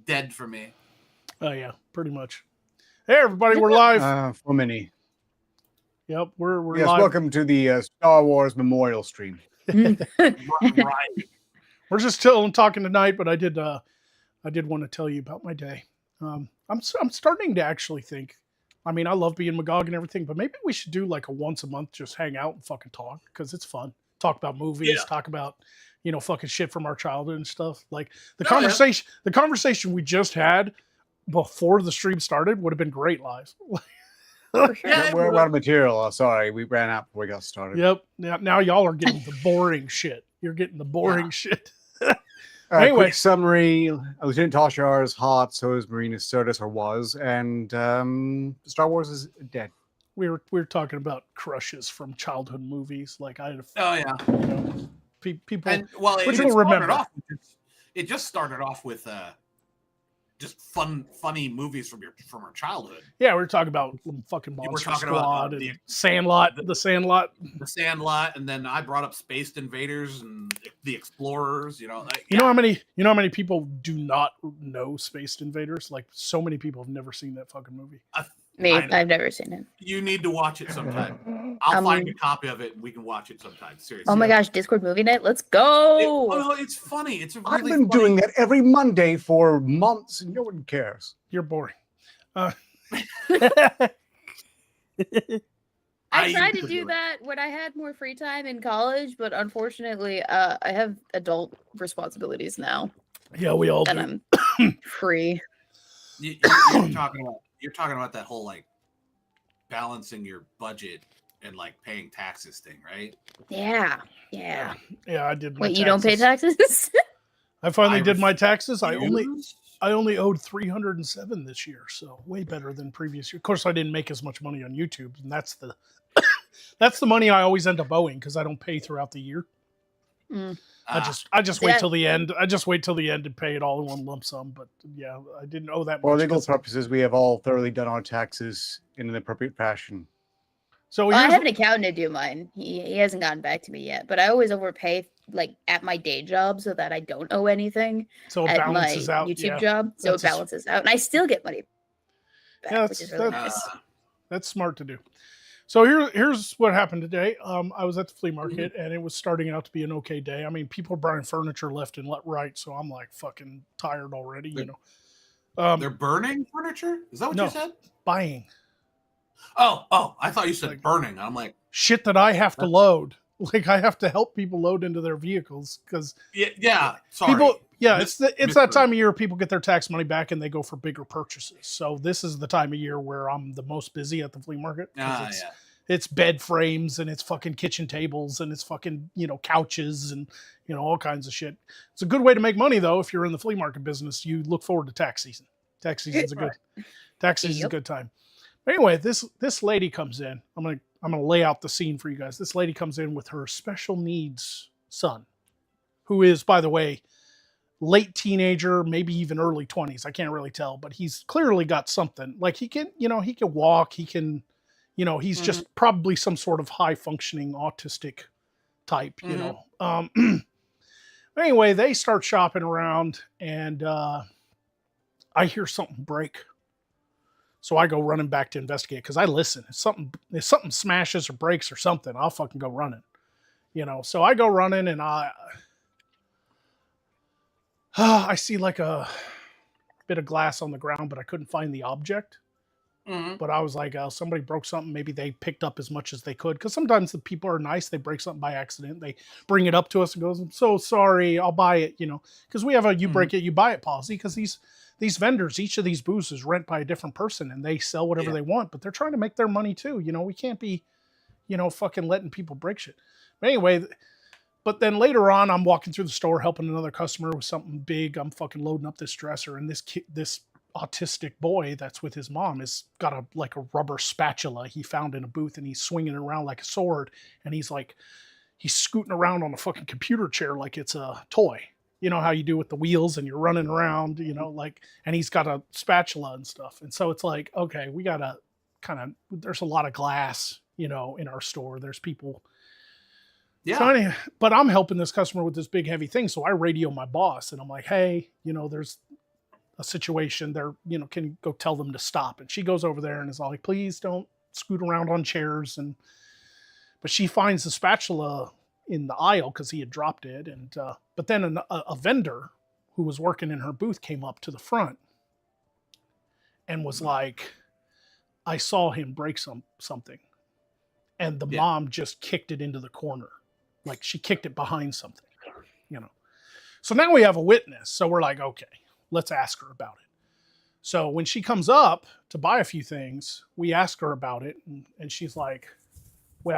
dead for me. Oh yeah, pretty much. Hey everybody, we're live. For many. Yep, we're yes. live. Welcome to the Star Wars memorial stream. Right. We're just still talking tonight, but I did want to tell you about my day. I'm starting to actually think. I mean, I love being Magog and everything, but maybe we should do like a once a month, just hang out and fucking talk because it's fun. Talk about movies, talk about fucking shit from our childhood and stuff. Like the conversation we just had before the stream started would have been great live. We're out of material. Sorry, we ran out before we got started. Yep. Now y'all are getting the boring shit. You're getting the boring shit. Anyway, quick summary: Lieutenant Toshar is hot, so is Marina Sirtis, or was, and Star Wars is dead. We were talking about crushes from childhood movies. Like I had people. And well, which will remember. It just started off with just funny movies from our childhood. Yeah, we were talking about fucking Monster Squad and the Sandlot, the Sandlot, and then I brought up Space Invaders and the Explorers. You know how many people do not know Space Invaders? Like so many people have never seen that fucking movie. Me, I've never seen it. You need to watch it sometime. I'll find a copy of it and we can watch it sometime. Seriously. Oh my gosh, Discord movie night, let's go! It's funny. It's I've been doing that every Monday for months, and no one cares. You're boring. I tried to do that when I had more free time in college, but unfortunately, I have adult responsibilities now. Yeah, we all do. And I'm free. You're talking about that whole like balancing your budget and like paying taxes thing, right? Yeah. Yeah, I did. Wait, you don't pay taxes? I finally did my taxes. I only owed 307 this year, so way better than previous year. Of course, I didn't make as much money on YouTube, and that's the that's the money I always end up owing because I don't pay throughout the year. I just wait till the end. I just wait till the end and pay it all in one lump sum. But yeah, I didn't owe that much. For legal purposes, we have all thoroughly done our taxes in an appropriate fashion. So I have an accountant to do mine. He hasn't gotten back to me yet, but I always overpay like at my day job so that I don't owe anything. So it balances out. YouTube job, so it balances out, and I still get money back, which is really nice. That's smart to do. So here's what happened today. I was at the flea market, and it was starting out to be an okay day. I mean, people are buying furniture left and right, so I'm like fucking tired already. They're burning furniture. Is that what you said? Buying. Oh! I thought you said burning. I'm like shit that I have to load. Like I have to help people load into their vehicles because sorry. People, it's that time of year people get their tax money back and they go for bigger purchases. So this is the time of year where I'm the most busy at the flea market. It's bed frames and it's fucking kitchen tables and it's fucking couches and all kinds of shit. It's a good way to make money though. If you're in the flea market business, you look forward to tax season. Tax season's a good time. Anyway, this lady comes in. I'm gonna lay out the scene for you guys. This lady comes in with her special needs son, who is, by the way, late teenager, maybe even early 20s. I can't really tell, but he's clearly got something. Like he can walk. He can, he's just probably some sort of high functioning autistic type. Anyway, they start shopping around, and I hear something break. So I go running back to investigate because I listen. If something smashes or breaks or something, I'll fucking go running. So I go running and I see like a bit of glass on the ground, but I couldn't find the object. But I was like, somebody broke something. Maybe they picked up as much as they could. Because sometimes the people are nice. They break something by accident. They bring it up to us and goes, I'm so sorry. I'll buy it, Because we have a you break it, you buy it policy. Because these vendors, each of these booths is rent by a different person. And they sell whatever they want. But they're trying to make their money too. We can't be, fucking letting people break shit. But anyway, but then later on, I'm walking through the store helping another customer with something big. I'm fucking loading up this dresser. And this autistic boy that's with his mom has got a rubber spatula he found in a booth, and he's swinging it around like a sword, and he's scooting around on a fucking computer chair like it's a toy. You know how you do with the wheels and you're running around, and he's got a spatula and stuff. And so it's like, okay, we gotta there's a lot of glass, in our store. There's people but I'm helping this customer with this big heavy thing. So I radio my boss and I'm like, hey, there's a situation, they're, can you go tell them to stop? And she goes over there and is all like, please don't scoot around on chairs. But she finds the spatula in the aisle because he had dropped it. And but then a vendor who was working in her booth came up to the front and was like, I saw him break something. And the mom just kicked it into the corner. Like she kicked it behind something, So now we have a witness. So we're like, okay, let's ask her about it. So when she comes up to buy a few things, we ask her about it. And she's like, I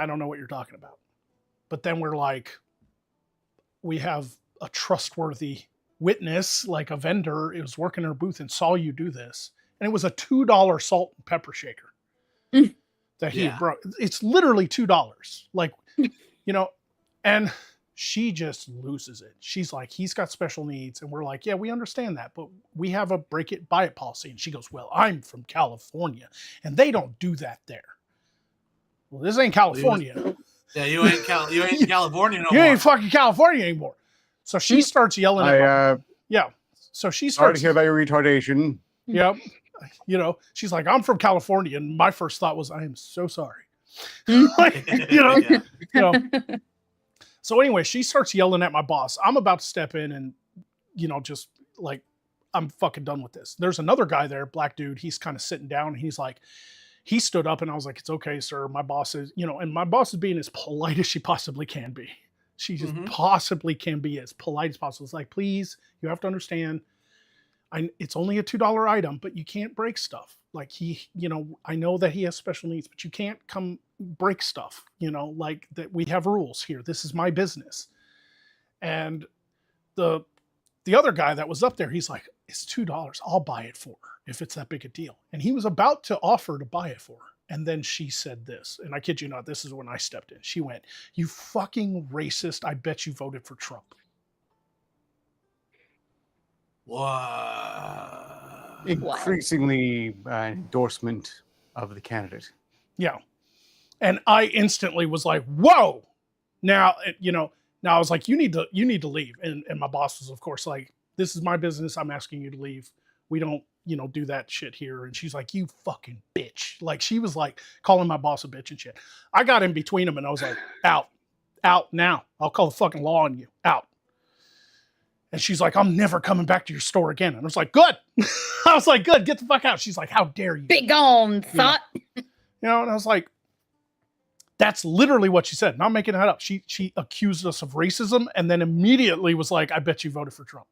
don't know what you're talking about. But then we're like, we have a trustworthy witness, like a vendor, it was working in her booth and saw you do this. And it was a $2 salt and pepper shaker that he brought. It's literally $2. Like, and she just loses it. She's like, he's got special needs. And we're like, yeah, we understand that, but we have a break it, buy it policy. And she goes, well, I'm from California and they don't do that there. Well, this ain't California. Yeah, you ain't California no more. You ain't fucking California anymore. So she starts yelling at her. Yeah. So she starts. Sorry to hear about your retardation. Yep. She's like, I'm from California. And my first thought was, I am so sorry. So anyway, she starts yelling at my boss. I'm about to step in and, just like, I'm fucking done with this. There's another guy there, black dude. He's kind of sitting down. And he's like, he stood up and I was like, it's okay, sir. My boss is, and my boss is being as polite as she possibly can be. She just possibly can be as polite as possible. It's like, please, you have to understand, it's only a $2 item, but you can't break stuff. Like I know that he has special needs, but you can't come break stuff, like that. We have rules here. This is my business. And the other guy that was up there, he's like, it's $2. I'll buy it for her if it's that big a deal. And he was about to offer to buy it for her. And then she said this, and I kid you not, this is when I stepped in. She went, you fucking racist. I bet you voted for Trump. Wow. Increasingly endorsement of the candidate. Yeah. And I instantly was like, whoa. Now I was like, you need to leave. And my boss was, of course, like, this is my business. I'm asking you to leave. We don't, do that shit here. And she's like, you fucking bitch. Like, she was like calling my boss a bitch and shit. I got in between them and I was like, out now. I'll call the fucking law on you. Out. And she's like, I'm never coming back to your store again. And I was like, good. I was like, good. Get the fuck out. She's like, how dare you? Big on thought. And I was like, that's literally what she said. Not making that up. She accused us of racism and then immediately was like, I bet you voted for Trump.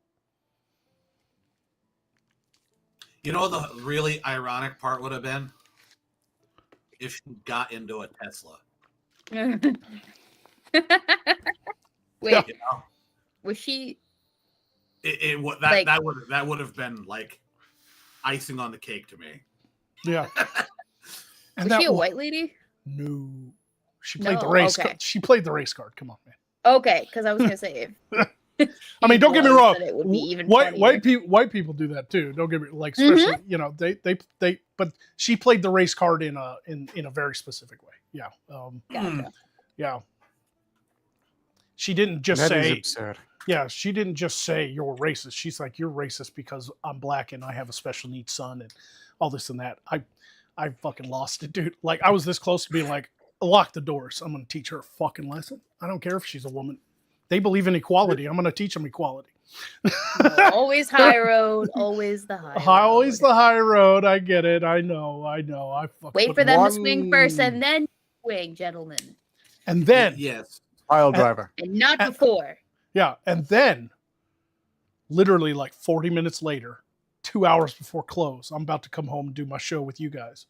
The really ironic part would have been if she got into a Tesla. Wait, was she? That would have been like icing on the cake to me. Yeah. And was she a white lady? No, she played the race. Okay. She played the race card. Come on, man. Okay, because I was gonna say. I mean, don't get me wrong. It would be even white people do that too. Don't get me especially they. But she played the race card in a very specific way. Yeah. Gotcha. Yeah. She didn't just that say. Is absurd. Yeah, she didn't just say you're racist. She's like, you're racist because I'm black and I have a special needs son and all this and that. I fucking lost it, dude. Like, I was this close to being like, lock the doors. I'm going to teach her a fucking lesson. I don't care if she's a woman. They believe in equality. I'm going to teach them equality. Always high road. Always the high road. Always the high road. I get it. I know. Wait for them to swing first and then swing, gentlemen. And then. Yes. Pile driver. And not before. Yeah. And then, literally like 40 minutes later, 2 hours before close, I'm about to come home and do my show with you guys.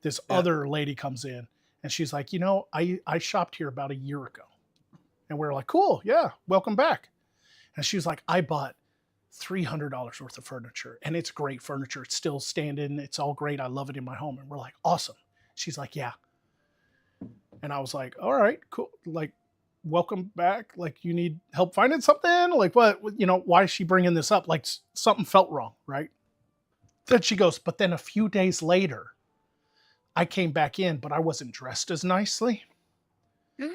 This other lady comes in and she's like, I shopped here about a year ago. And we're like, cool. Yeah. Welcome back. And she was like, I bought $300 worth of furniture and it's great furniture. It's still standing. It's all great. I love it in my home. And we're like, awesome. She's like, yeah. And I was like, all right, cool. Like, welcome back. Like, you need help finding something? Like, what, why is she bringing this up? Like, something felt wrong, right? Then she goes, but then a few days later, I came back in, but I wasn't dressed as nicely.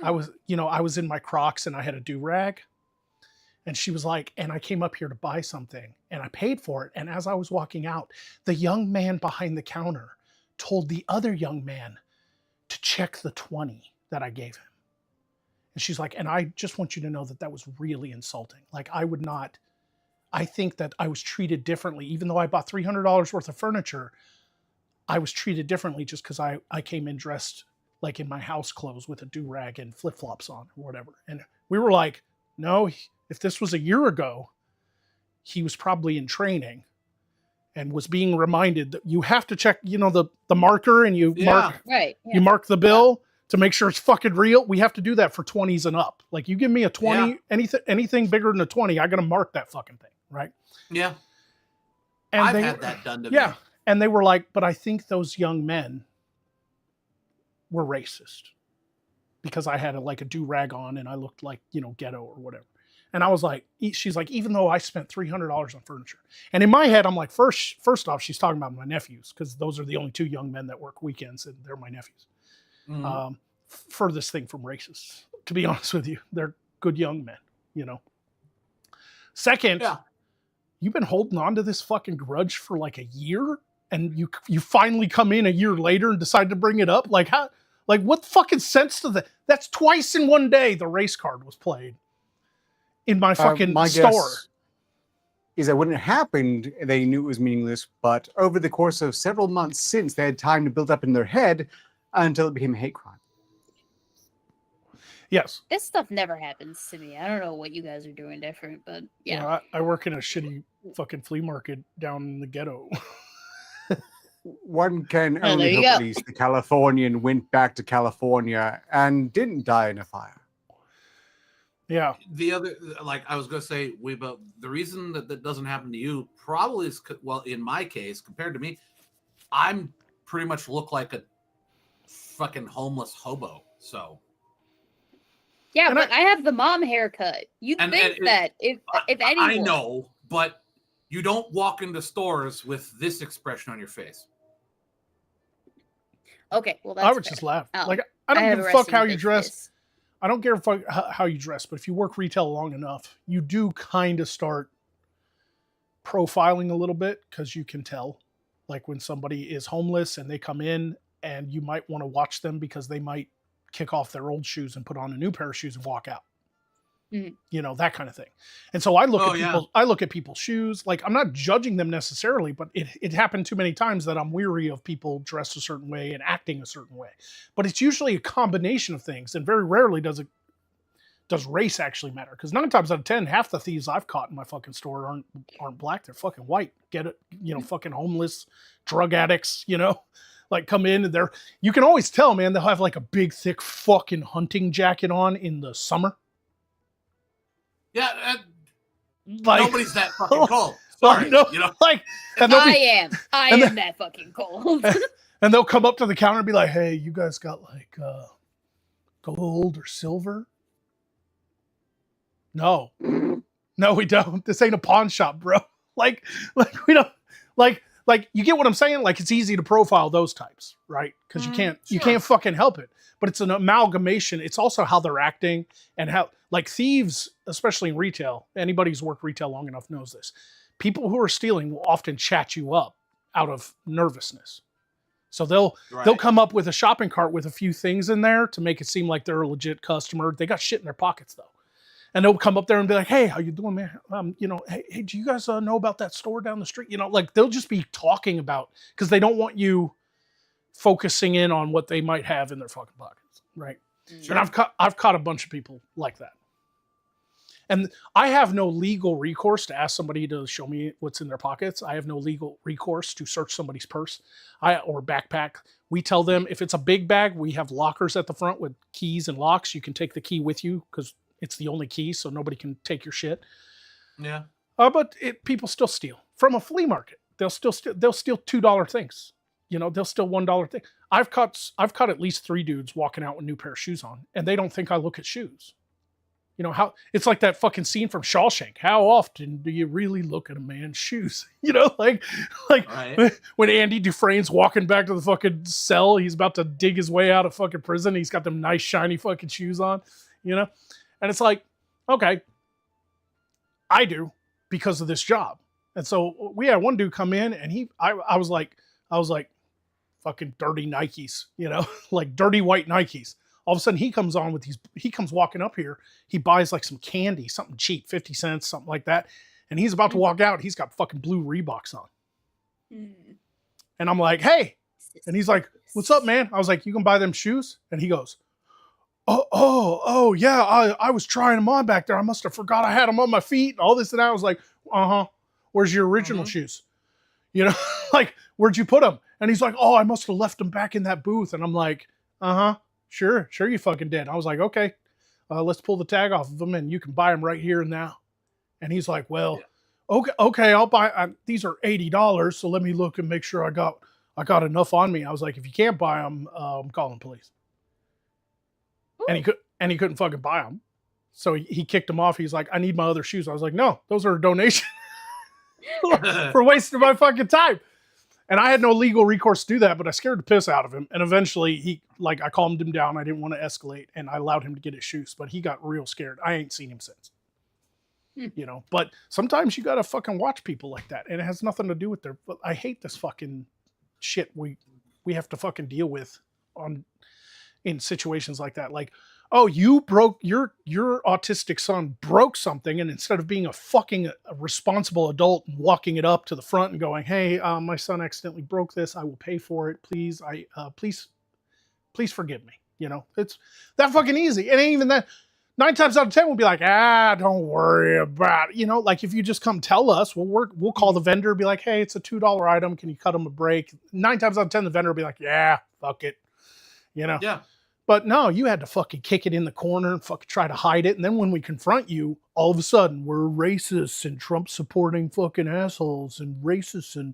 I was in my Crocs and I had a do-rag. And she was like, and I came up here to buy something and I paid for it. And as I was walking out, the young man behind the counter told the other young man to check the 20 that I gave him. And she's like, and I just want you to know that that was really insulting. Like I think that I was treated differently, even though I bought $300 worth of furniture, I was treated differently just because I came in dressed like in my house clothes with a do-rag and flip-flops on or whatever. And we were like, no, if this was a year ago, he was probably in training and was being reminded that you have to check, the marker and you mark the bill to make sure it's fucking real. We have to do that for 20s and up. Like you give me a 20, anything bigger than a 20, I got to mark that fucking thing. Right. Yeah. And I've had that done to me. Yeah. And they were like, but I think those young men were racist because I had a do-rag on and I looked like, ghetto or whatever. And I was like, she's like, even though I spent $300 on furniture. And in my head, I'm like, first off, she's talking about my nephews because those are the only two young men that work weekends and they're my nephews. Mm-hmm. Furthest thing from racists, to be honest with you. They're good young men, Second, you've been holding on to this fucking grudge for like a year and you finally come in a year later and decide to bring it up. Like how, like what fucking sense does that? That's twice in one day the race card was played in my fucking my store. Guess is that when it happened, they knew it was meaningless, but over the course of several months since, they had time to build up in their head until it became a hate crime. Yes. This stuff never happens to me. I don't know what you guys are doing different, but yeah. I work in a shitty fucking flea market down in the ghetto. One can only hope at least the Californian went back to California and didn't die in a fire. Yeah. The other, like I was going to say, the reason that doesn't happen to you probably is, well, in my case, compared to me, I'm pretty much look like a fucking homeless hobo. So. Yeah, and but I have the mom haircut. You'd think that if anyone... I know, but you don't walk into stores with this expression on your face. Okay, well that's I would just laugh. Like I don't give a fuck how you dress. I don't care how you dress, but if you work retail long enough, you do kind of start profiling a little bit because you can tell, like when somebody is homeless and they come in, and you might want to watch them because they might kick off their old shoes and put on a new pair of shoes and walk out. Mm-hmm. That kind of thing. And so I look at people's shoes. Like I'm not judging them necessarily, but it happened too many times that I'm weary of people dressed a certain way and acting a certain way. But it's usually a combination of things, and very rarely does race actually matter. Because 9 times out of 10, half the thieves I've caught in my fucking store aren't black. They're fucking white. Get it? Fucking homeless, drug addicts. Like come in and you can always tell, man. They'll have like a big, thick fucking hunting jacket on in the summer. Yeah, nobody's that fucking cold. Sorry, I am that fucking cold. And they'll come up to the counter and be like, "Hey, you guys got like gold or silver?" No, we don't. This ain't a pawn shop, bro. Like we don't like you get what I'm saying? Like it's easy to profile those types, right? Because you can't fucking help it. But it's an amalgamation. It's also how they're acting and how, like thieves, especially in retail, anybody who's worked retail long enough knows this. People who are stealing will often chat you up out of nervousness. So they'll come up with a shopping cart with a few things in there to make it seem like they're a legit customer. They got shit in their pockets though. And they'll come up there and be like, "Hey, how you doing, man? Hey, do you guys know about that store down the street?" Like they'll just be talking about, because they don't want you focusing in on what they might have in their fucking pockets, right? Sure. And I've caught a bunch of people like that. And I have no legal recourse to ask somebody to show me what's in their pockets. I have no legal recourse to search somebody's purse or backpack. We tell them if it's a big bag, we have lockers at the front with keys and locks. You can take the key with you because it's the only key, so nobody can take your shit. Yeah. But people still steal from a flea market. They'll steal $2 things. They'll steal $1 thing. I've caught at least 3 dudes walking out with a new pair of shoes on, and they don't think I look at shoes. How it's like that fucking scene from Shawshank. How often do you really look at a man's shoes? Like right. When Andy Dufresne's walking back to the fucking cell, he's about to dig his way out of fucking prison. He's got them nice shiny fucking shoes on, And it's like, okay, I do because of this job. And so we had one dude come in, and I was like, fucking dirty Nikes, you know, like dirty white Nikes. All of a sudden he comes walking up here. He buys like some candy, something cheap, 50 cents, something like that. And he's about to walk out. He's got fucking blue Reeboks on. And I'm like, hey. And he's like, what's up, man? I was like, you can buy them shoes? And he goes, oh, yeah. I was trying them on back there. I must have forgot I had them on my feet. All this and that. I was like, where's your original shoes? You know, like, where'd you put them? And he's like, oh, I must have left them back in that booth. And I'm like, sure you fucking did. I was like, okay, let's pull the tag off of them and you can buy them right here and now. And he's like, well, okay, I'll buy, these are $80. So let me look and make sure I got enough on me. I was like, if you can't buy them, I'm calling police. Ooh. And he couldn't fucking buy them. So he kicked them off. He's like, I need my other shoes. I was like, no, those are a donation for wasting my fucking time. And I had no legal recourse to do that, but I scared the piss out of him. And eventually I calmed him down. I didn't want to escalate and I allowed him to get his shoes, but he got real scared. I ain't seen him since. You know, but sometimes you got to fucking watch people like that. And it has nothing to do with I hate this fucking shit we have to fucking deal with in situations like that. Like, oh, you broke your autistic son broke something, and instead of being a fucking responsible adult and walking it up to the front and going, hey, my son accidentally broke this, I will pay for it, please, please forgive me. You know, it's that fucking easy. It ain't even that. 9 times out of 10 we'll be like, don't worry about it. You know, like if you just come tell us, we'll call the vendor, be like, hey, it's a $2 item, can you cut him a break? 9 times out of 10 the vendor will be like, yeah, fuck it. You know? Yeah. But no, you had to fucking kick it in the corner and fucking try to hide it. And then when we confront you, all of a sudden we're racists and Trump supporting fucking assholes and racists. And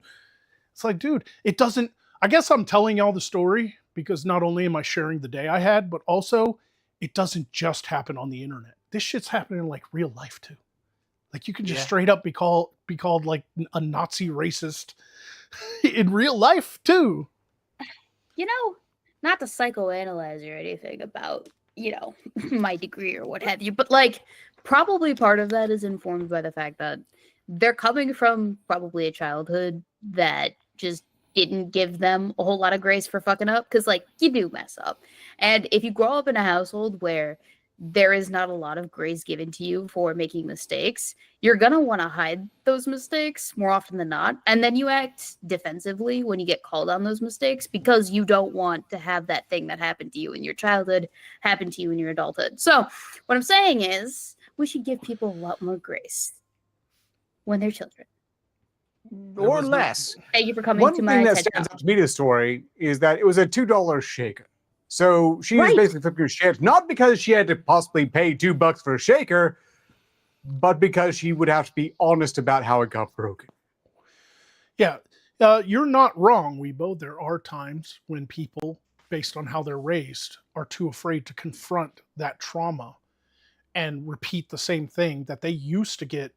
it's like, dude, it doesn't, I guess I'm telling y'all the story because not only am I sharing the day I had, but also it doesn't just happen on the internet. This shit's happening in like real life too. Like you can just straight up be called like a Nazi racist in real life too. You know, not to psychoanalyze or anything about, you know, my degree or what have you, but like probably part of that is informed by the fact that they're coming from probably a childhood that just didn't give them a whole lot of grace for fucking up, because like you do mess up. And if you grow up in a household where there is not a lot of grace given to you for making mistakes, you're gonna want to hide those mistakes more often than not, and then you act defensively when you get called on those mistakes because you don't want to have that thing that happened to you in your childhood happen to you in your adulthood. So what I'm saying is we should give people a lot more grace when they're children. Or less. Thank you for coming One to my thing that TED stands Talk. out to me to the story is that it was a $2 shaker. So she was basically flipping her shit, not because she had to possibly pay $2 for a shaker, but because she would have to be honest about how it got broken. Yeah, you're not wrong, Weebo. There are times when people, based on how they're raised, are too afraid to confront that trauma and repeat the same thing that they used to get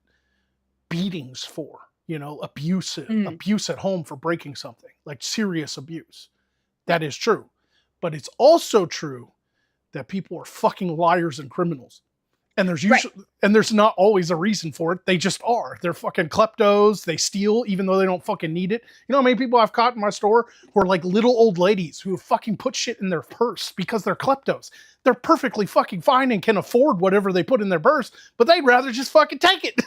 beatings for. You know, abuse at home for breaking something, like serious abuse. That is true. But it's also true that people are fucking liars and criminals. And there's usually, and there's not always a reason for it. They just are. They're fucking kleptos. They steal even though they don't fucking need it. You know how many people I've caught in my store who are like little old ladies who fucking put shit in their purse because they're kleptos. They're perfectly fucking fine and can afford whatever they put in their purse, but they'd rather just fucking take it.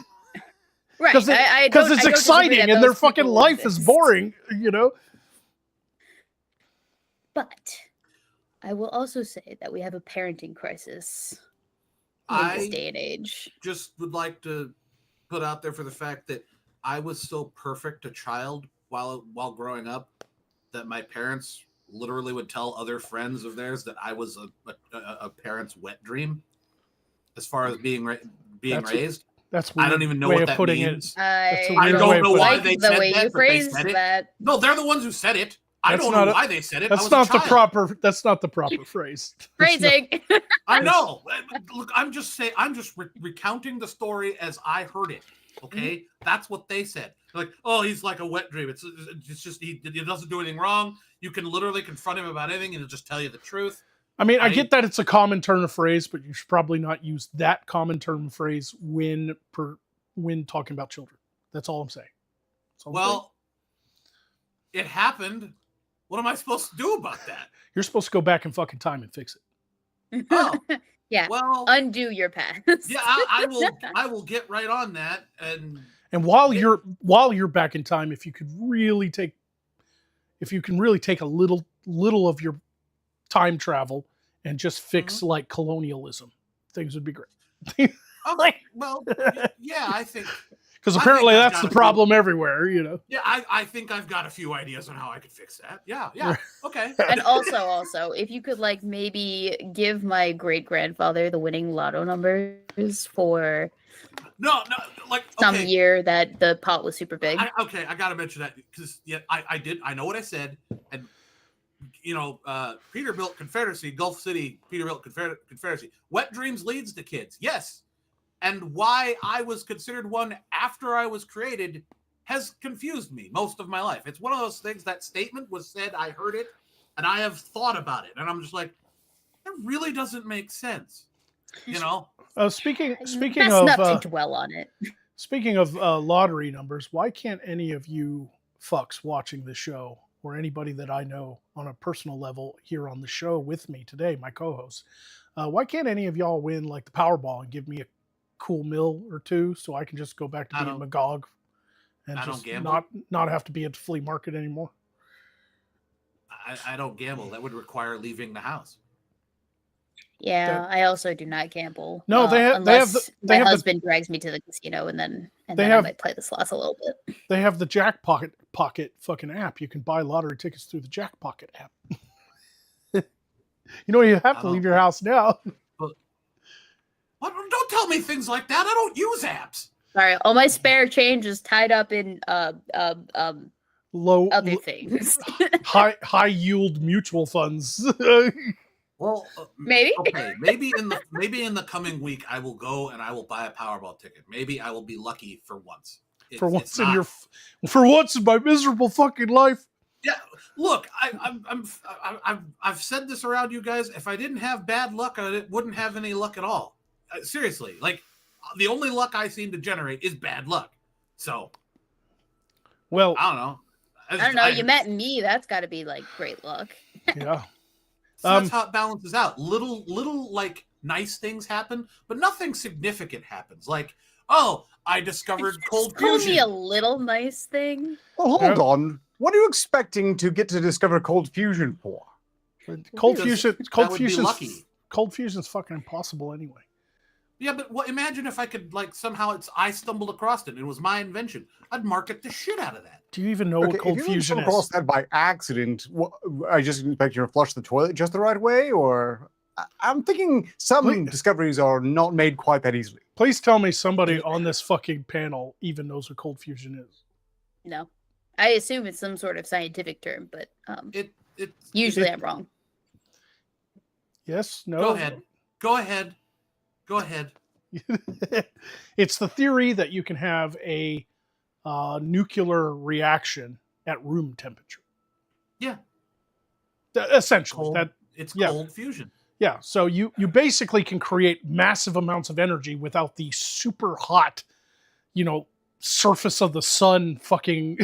Right. Because it's exciting and their fucking life is boring, you know? But I will also say that we have a parenting crisis in this day and age. Just would like to put out there for the fact that I was so perfect a child while growing up that my parents literally would tell other friends of theirs that I was a parent's wet dream as far as being raised. That's weird. I don't even know way what of that putting means. I don't know why like they the said way that, you but they phrased said it. that. No, they're the ones who said it. I don't know why they said it. That's not the proper. That's not the proper phrase. Phrasing. I know. Look, I'm just saying. I'm just recounting the story as I heard it. Okay, that's what they said. They're like, oh, he's like a wet dream. It's just he doesn't do anything wrong. You can literally confront him about anything, and he'll just tell you the truth. I mean, I get that it's a common turn of phrase, but you should probably not use that common turn of phrase when when talking about children. That's all I'm saying. Well, it happened. What am I supposed to do about that? You're supposed to go back in fucking time and fix it. Oh, yeah. well, undo your past. Yeah, I will get right on that. And while you're back in time, if you can really take a little of your time travel and just fix like colonialism, things would be great. Okay, well, yeah, I think because apparently that's the problem everywhere, you know. Yeah, I think I've got a few ideas on how I could fix that. Yeah, okay. And also, if you could like maybe give my great grandfather the winning lotto numbers for some year that the pot was super big. I gotta mention that because I know what I said, and Peterbilt Confederacy, Gulf City, Peterbilt Confederacy. Wet dreams leads to kids. Yes. And why I was considered one after I was created has confused me most of my life. It's one of those things, that statement was said, I heard it, and I have thought about it. And I'm just like, it really doesn't make sense. Speaking Best of not to dwell on it. Speaking of lottery numbers, why can't any of you fucks watching the show, or anybody that I know on a personal level here on the show with me today, my co-hosts, why can't any of y'all win like the Powerball and give me a cool mill or two so I can just go back to being Magog and just not have to be at the flea market anymore? I don't gamble. That would require leaving the house. Yeah, I also do not gamble. No, my husband drags me to the casino and then I might play the slots a little bit. They have the Jack Pocket fucking app. You can buy lottery tickets through the Jack Pocket app. You have to leave your house now. Don't tell me things like that. I don't use apps. Sorry, all my spare change is tied up in low other things. high yield mutual funds. Well, maybe. Okay, maybe in the coming week I will go and I will buy a Powerball ticket. Maybe I will be lucky for once. For once in my miserable fucking life. Yeah, look, I've said this around you guys. If I didn't have bad luck, I wouldn't have any luck at all. Seriously, like the only luck I seem to generate is bad luck. So, well, I don't know. I don't know. You met me. That's got to be like great luck. Yeah. So that's how it balances out. Little like nice things happen, but nothing significant happens. Like, oh, I discovered cold fusion. Told me a little nice thing. Well, hold on. What are you expecting to get to discover cold fusion for? Cold fusion's fucking impossible anyway. Yeah, but imagine if I could somehow I stumbled across it and it was my invention. I'd market the shit out of that. Do you even know what cold fusion is? If you across that by accident, I just expect you to flush the toilet just the right way, or I'm thinking some discoveries are not made quite that easily. Please tell me somebody on this fucking panel even knows what cold fusion is. No. I assume it's some sort of scientific term, but usually I'm wrong. Yes, no. Go ahead. It's the theory that you can have a nuclear reaction at room temperature. Yeah. Essentially. Cold fusion. Yeah, so you basically can create massive amounts of energy without the super hot, surface of the sun fucking,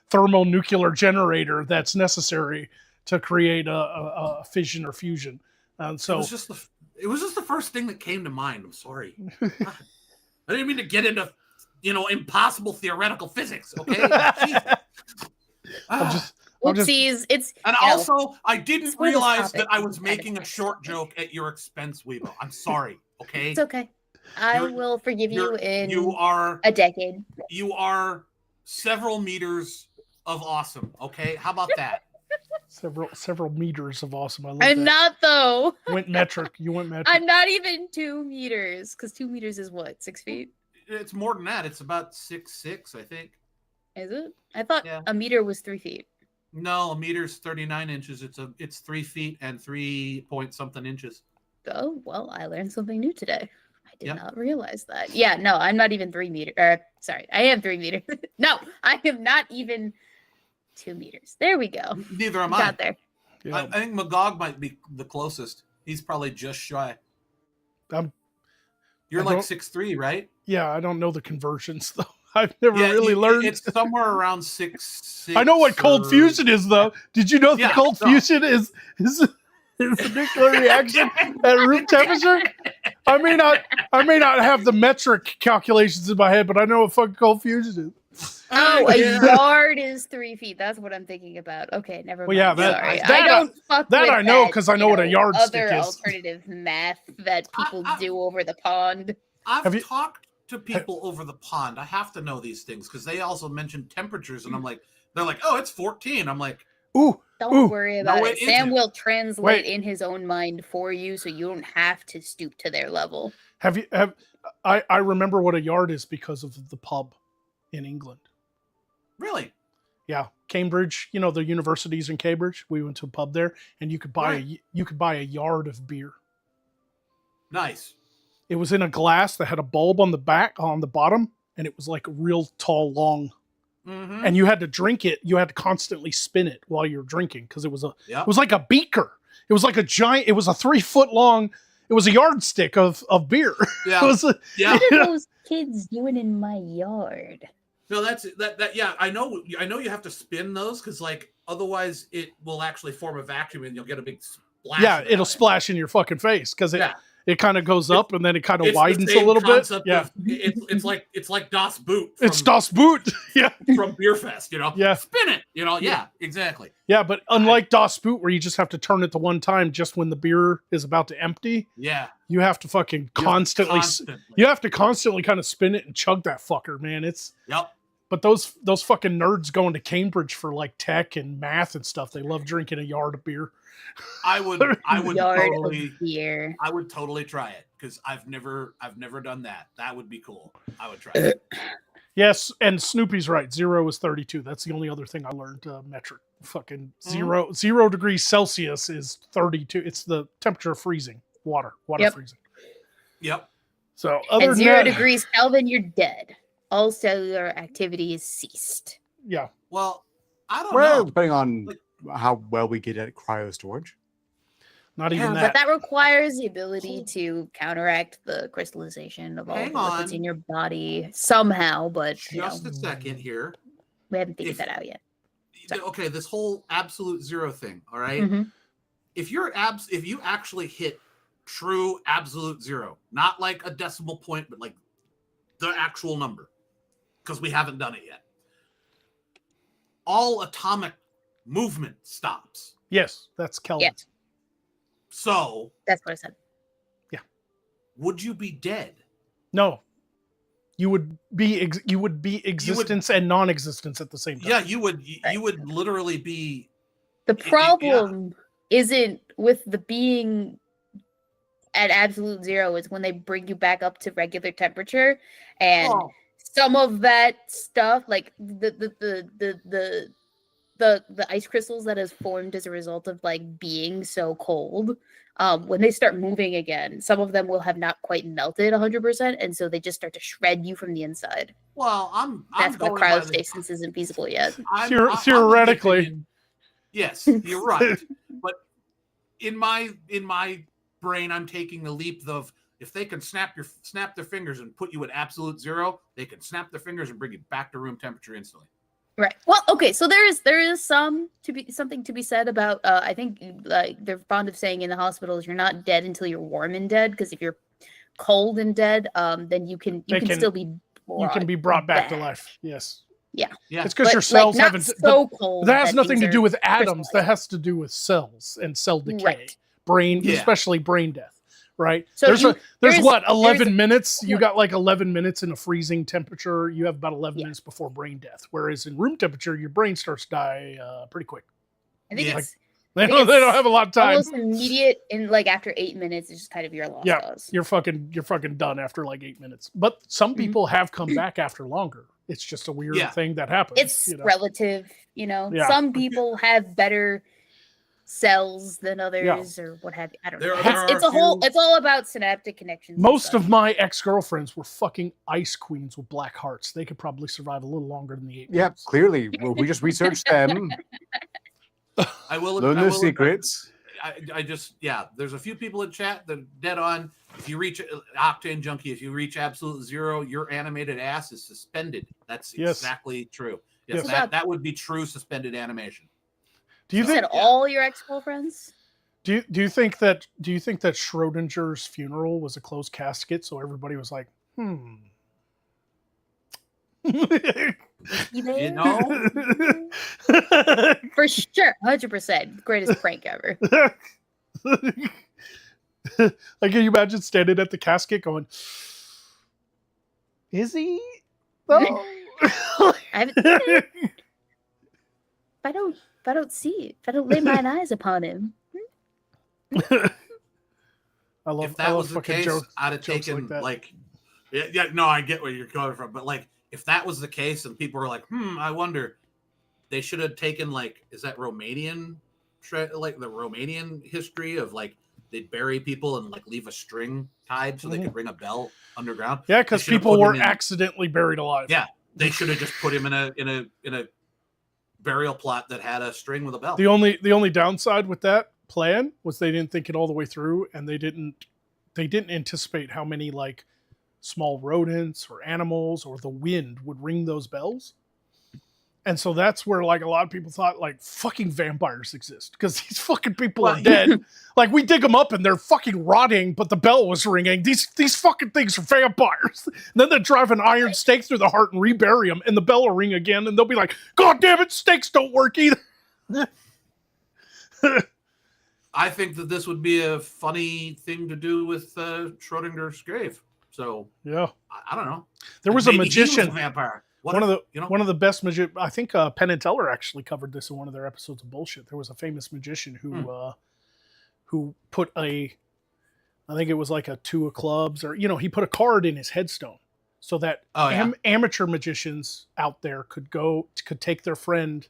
thermonuclear generator that's necessary to create a fission or fusion. And so it was just the first thing that came to mind. I'm sorry. I didn't mean to get into, impossible theoretical physics. Okay. Oopsies. I didn't realize that I was making a short joke at your expense, Weebo. I'm sorry. Okay. It's okay. I will forgive you in a decade. You are several meters of awesome. Okay. How about that? Several meters of awesome. I love I'm that. not though. You went metric. I'm not even 2 meters, because 2 meters is what, 6 feet? It's more than that. It's about 6'6", I think. Is it? I thought a meter was 3 feet. No, a meter's 39 inches. It's 3 feet and 3 point something inches. Oh well, I learned something new today. I did not realize that. Yeah, no, I'm not even 3 meters. Sorry, I am 3 meters. No, I am not even 2 meters. There we go. Neither am I. Got there. Yeah. I think Magog might be the closest. He's probably just shy. You're like 6'3", right? Yeah, I don't know the conversions though. I've never Yeah, really learned. It's somewhere around 6'6". I know what cold fusion is though. Did you know that cold fusion is a nuclear reaction at room temperature? I may not have the metric calculations in my head, but I know what fucking cold fusion is. Oh, a yard is 3 feet. That's what I'm thinking about. Okay, never mind. Yeah, Sorry. I don't fuck that with I know because I know what a yardstick other is. alternative math that people do over the pond. I've talked to people over the pond. I have to know these things because they also mentioned temperatures, and they're like, oh, it's 14. I'm like, don't worry about it. Sam isn't. will translate in his own mind for you, so you don't have to stoop to their level. I remember what a yard is because of the pub in England. Really? Yeah, Cambridge. You know the universities in Cambridge. We went to a pub there, and you could buy a yard of beer. Nice. It was in a glass that had a bulb on the bottom, and it was like real tall, long. Mm-hmm. And you had to drink it. You had to constantly spin it while you're drinking because it was like a beaker. It was like a giant. It was a 3 foot long. It was a yardstick of beer. Yeah. What are those kids doing in my yard? No, that's that. Yeah, I know you have to spin those because like otherwise it will actually form a vacuum and you'll get a big splash. Yeah, it'll splash in your fucking face because it kind of goes up and then it kind of widens a little bit. Yeah, it's like Das Boot. It's Das Boot. Yeah, from Beerfest. Yeah, spin it. Yeah, exactly. Yeah, but unlike Das Boot, where you just have to turn it the one time just when the beer is about to empty. Yeah, you have to fucking constantly. You have to constantly kind of spin it and chug that fucker, man. But those fucking nerds going to Cambridge for like tech and math and stuff, they love drinking a yard of beer. I would totally try it because I've never done that. That would be cool. I would try it. Yes, and Snoopy's right. 0 is 32. That's the only other thing I learned. Metric. Fucking 0 degrees Celsius is 32. It's the temperature of freezing water freezing. Yep. So at 0 degrees Kelvin, you're dead. All cellular activity is ceased. Yeah. Well, I don't know. Depending on how well we get at cryo storage. Not even that. But that requires the ability to counteract the crystallization of all the liquids in your body somehow. But just a second here. We haven't figured that out yet. Okay, this whole absolute zero thing. All right. Mm-hmm. If you actually hit true absolute zero, not like a decimal point, but like the actual number, because we haven't done it yet. All atomic movement stops. Yes, that's Kelvin. Yes. So that's what I said. Yeah. Would you be dead? No. You would be existence and non-existence at the same time. Yeah, you would. You would literally be. The problem isn't with the being at absolute zero. Is when they bring you back up to regular temperature, and some of that stuff, like the ice crystals that has formed as a result of like being so cold, when they start moving again, some of them will have not quite melted 100%, and so they just start to shred you from the inside. Well, that's why cryostasis isn't feasible yet. Theoretically, yes, you're right. But in my brain, I'm taking the leap of if they can snap their fingers and put you at absolute zero, they can snap their fingers and bring you back to room temperature instantly. Right. Well, okay. So there is something to be said about. I think like they're fond of saying in the hospitals, you're not dead until you're warm and dead. Because if you're cold and dead, then you can still be brought back to life. Yes. Yeah. It's because your cells haven't. So cold. That has nothing to do with atoms. That has to do with cells and cell decay, brain, especially brain death. Right. So there's 11 minutes. You got like 11 minutes in a freezing temperature. You have about 11 minutes before brain death. Whereas in room temperature, your brain starts to die pretty quick. I think they don't have a lot of time. Almost immediate. In like after 8 minutes, it's just kind of your lost cause. You're fucking done after like 8 minutes. But some people have come back after longer. It's just a weird thing that happens. It's relative. Some people have better cells than others or what have you. I don't know. It's all about synaptic connections. Most of my ex-girlfriends were fucking ice queens with black hearts. They could probably survive a little longer than the 8 minutes. Clearly. Well, we just researched them. I will learn their secrets. I just there's a few people in chat that are dead on. if you reach Octane Junkie, if you reach absolute zero, your animated ass is suspended. That's exactly true. Yes, that would be true suspended animation. Do you think all your ex-girlfriends? Do you think that Schrodinger's funeral was a closed casket, so everybody was like, You know? For sure, 100%, greatest prank ever. Like, can you imagine standing at the casket going, "Is he?" Oh. I haven't seen it. If I don't see it, if I don't lay mine eyes upon him. I love. If that was the fucking case, jokes, I'd have taken no, I get where you're coming from, but like, if that was the case and people were like, I wonder, they should have taken is that Romanian, like the Romanian history of they'd bury people and leave a string tied so they could ring a bell underground. Yeah, because people were accidentally buried alive. Yeah, they should have just put him in a burial plot that had a string with a bell. The only downside with that plan was they didn't think it all the way through, and they didn't anticipate how many small rodents or animals or the wind would ring those bells. And so that's where a lot of people thought fucking vampires exist, because these fucking people are dead. We dig them up and they're fucking rotting, but the bell was ringing. These fucking things are vampires. And then they drive an iron stake through the heart and rebury them, and the bell will ring again, and they'll be like, "God damn it, stakes don't work either." I think that this would be a funny thing to do with Schrodinger's grave. So yeah, I don't know. There was a magician, a vampire. One of the best magicians. I think Penn and Teller actually covered this in one of their episodes of Bullshit. There was a famous magician who put I think it was a 2 of clubs, or he put a card in his headstone so that amateur magicians out there could take their friend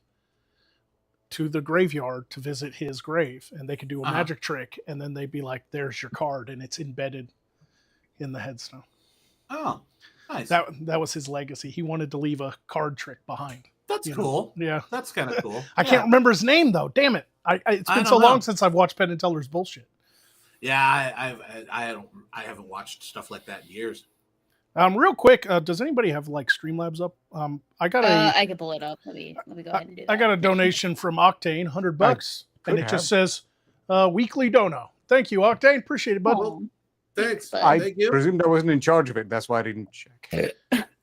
to the graveyard to visit his grave, and they could do a magic trick, and then they'd be like, "There's your card," and it's embedded in the headstone. Oh. Nice. That was his legacy. He wanted to leave a card trick behind. That's cool. Yeah. That's kind of cool. I can't remember his name, though. Damn it. It's been so long since I've watched Penn and Teller's Bullshit. Yeah, I haven't watched stuff like that in years. Real quick, does anybody have Streamlabs up? I can pull it up. Let me go ahead and do that. I got a donation from Octane, $100, and it just says weekly dono. Thank you, Octane. Appreciate it, bud. Well, thanks. Thank you. Presumed I wasn't in charge of it. That's why I didn't check.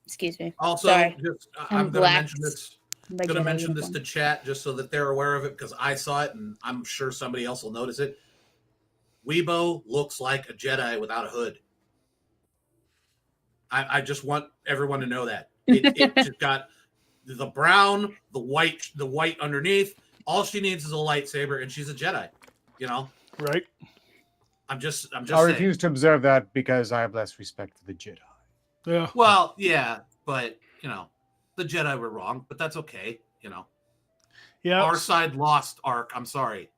Excuse me. Also, I'm going to mention this. I'm going to mention this to chat just so that they're aware of it, because I saw it and I'm sure somebody else will notice it. Weibo looks like a Jedi without a hood. I just want everyone to know that. It just got the brown, the white underneath. All she needs is a lightsaber, and she's a Jedi. Right. I'm just I refuse to observe that because I have less respect for the Jedi. Yeah. Well, yeah, but the Jedi were wrong, but that's okay. Yeah. Our side lost, Ark. I'm sorry.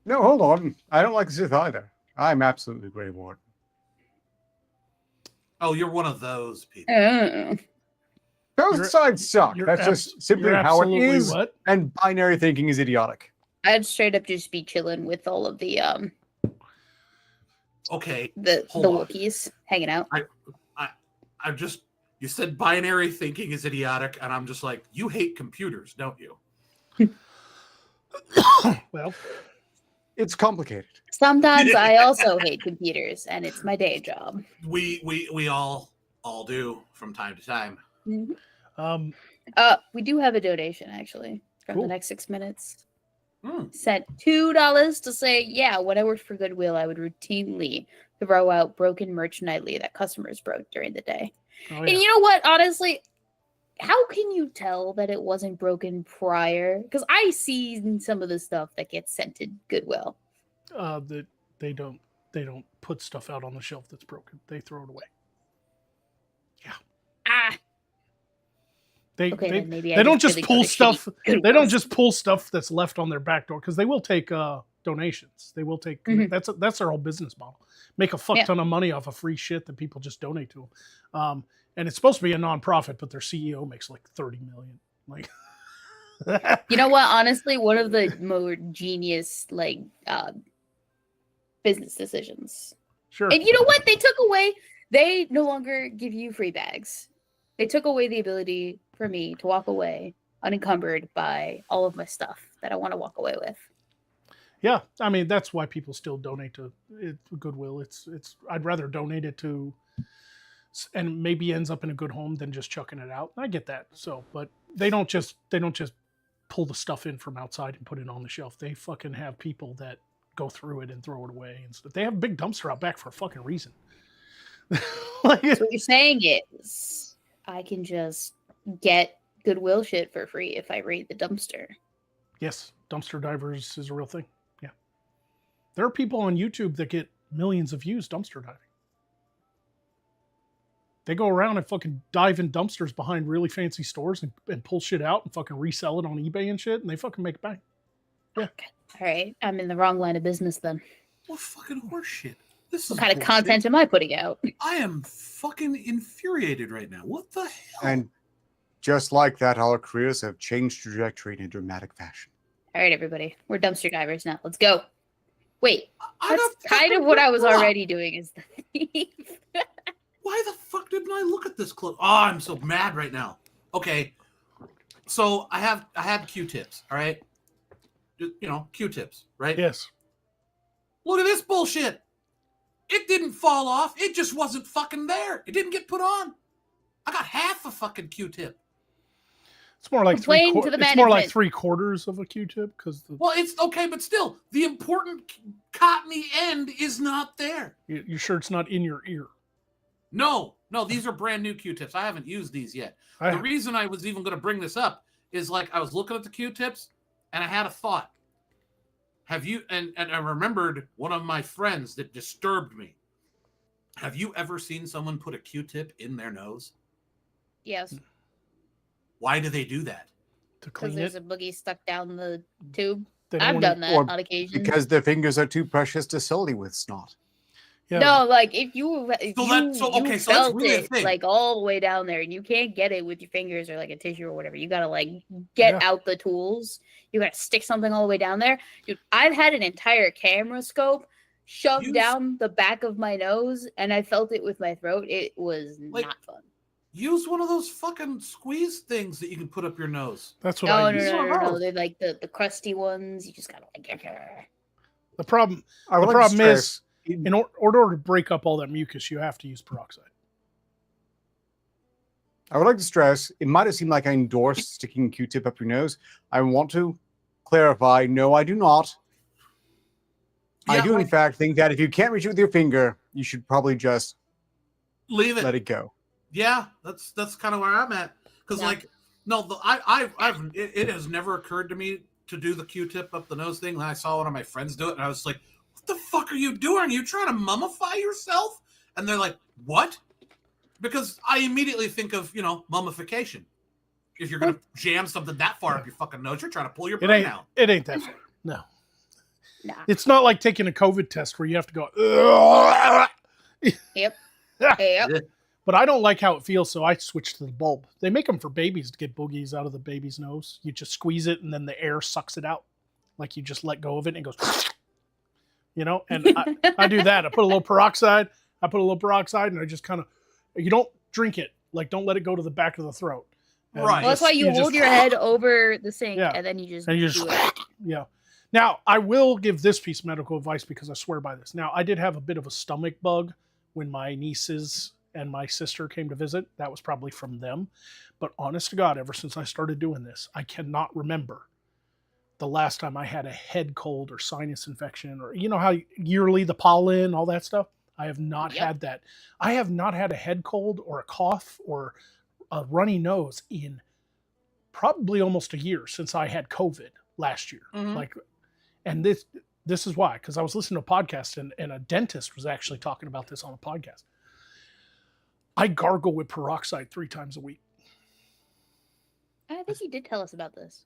No, hold on. I don't like the Sith either. I'm absolutely Grey Warden. Oh, you're one of those people. Both sides suck. That's just simply how it is. What? And binary thinking is idiotic. I'd straight up just be chilling with all of the Okay. The Wookiees hanging out. You said binary thinking is idiotic, and I'm just like, you hate computers, don't you? Well, it's complicated. Sometimes I also hate computers, and it's my day job. We all do from time to time. Mm-hmm. We do have a donation actually from the next 6 minutes. Sent $2 to say, yeah, when I worked for Goodwill, I would routinely throw out broken merch nightly that customers broke during the day. Oh, yeah. And you know what? Honestly, how can you tell that it wasn't broken prior? Because I see some of the stuff that gets sent to Goodwill. That they don't put stuff out on the shelf that's broken. They throw it away. Yeah. They don't just pull stuff. They don't just pull stuff that's left on their back door, because they will take donations. They will take. That's their whole business model. Make a fuck ton of money off of free shit that people just donate to them. And it's supposed to be a nonprofit, but their CEO makes $30 million. You know what? Honestly, one of the more genius business decisions Sure. And you know what? They no longer give you free bags. They took away the ability for me to walk away unencumbered by all of my stuff that I want to walk away with. Yeah, I mean that's why people still donate to Goodwill. It's I'd rather donate it to, and maybe ends up in a good home than just chucking it out. I get that. So, but they don't just pull the stuff in from outside and put it on the shelf. They fucking have people that go through it and throw it away and stuff. They have a big dumpster out back for a fucking reason. So what you're saying is I can just get Goodwill shit for free if I raid the dumpster. Yes, dumpster divers is a real thing. Yeah. There are people on YouTube that get millions of views dumpster diving. They go around and fucking dive in dumpsters behind really fancy stores and pull shit out and fucking resell it on eBay and shit, and they fucking make it back. Yeah. Okay. All right. I'm in the wrong line of business then. What fucking horseshit? This What is kind of bullshit. content am I putting out? I am fucking infuriated right now. What the hell? And just like that, our careers have changed trajectory in a dramatic fashion. All right, everybody. We're dumpster divers now. Let's go. Wait. I That's don't kind of fucking what I was know. already doing is the thief. Why the fuck didn't I look at this close? Oh, I'm so mad right now. Okay, so I had Q-tips. All right, you know, Q-tips, right? Yes. Look at this bullshit. It didn't fall off. It just wasn't fucking there. It didn't get put on. I got half a fucking Q-tip. It's more like Complain to the it's more like management. 3/4 of a Q-tip because Well, it's okay, but still, the important cottony end is not there. you're sure it's not in your ear. No, these are brand new Q-tips. I haven't used these yet. I The reason I was even going to bring this up is like I was looking at the Q-tips and I had a thought. Have you, and I remembered one of my friends that disturbed me. Have you ever seen someone put a Q-tip in their nose? Yes, Why do they do that? to because clean there's it. a boogie stuck down the tube. They don't I've wanna- done that or on occasion. Because their fingers are too precious to sully with snot. Yeah. No, like if you that's felt really a it thing. like all the way down there and you can't get it with your fingers or like a tissue or whatever, you gotta like get Yeah. out the tools. You gotta stick something all the way down there. Dude, I've had an entire camera scope shoved Use- down the back of my nose and I felt it with my throat. It was Like, not fun. Use one of those fucking squeeze things that you can put up your nose. That's what No, I no, use. no, no, no. Wow. They're like the crusty ones. You just gotta like The problem I would The like to problem is, stress- in order to break up all that mucus, you have to use peroxide. I would like to stress, it might have seemed like I endorsed sticking a Q-tip up your nose. I want to clarify, no, I do not. I Yeah, do, in like- fact, think that if you can't reach it with your finger, you should probably just Leave it. let it go. Yeah, that's kind of where I'm at. Because Yeah. like, no, it has never occurred to me to do the Q-tip up the nose thing. Then I saw one of my friends do it, and I was like, "What the fuck are you doing? Are you trying to mummify yourself?" And they're like, "What?" Because I immediately think of mummification. If you're gonna jam something that far up your fucking nose, you're trying to pull your It brain ain't. out. It ain't that far. No. nah. It's not like taking a COVID test where you have to go. "Ugh." Yep. But I don't like how it feels, so I switched to the bulb. They make them for babies to get boogies out of the baby's nose. You just squeeze it, and then the air sucks it out. Like you just let go of it, and it goes. And I do that. I put a little peroxide. And I just kind of. You don't drink it. Like, don't let it go to the back of the throat. And Right. Well, that's why you hold just- your head over the sink Yeah. and then you just And you do just. it. Yeah. Now, I will give this piece of medical advice because I swear by this. Now, I did have a bit of a stomach bug when my nieces and my sister came to visit. That was probably from them. But honest to God, ever since I started doing this, I cannot remember the last time I had a head cold or sinus infection or, you know how yearly the pollen, all that stuff. I have not Yep. had that. I have not had a head cold or a cough or a runny nose in probably almost a year since I had COVID last year. Mhm. Like, and this is why, because I was listening to a podcast and a dentist was actually talking about this on a podcast. I gargle with peroxide 3 times a week. I think you did tell us about this.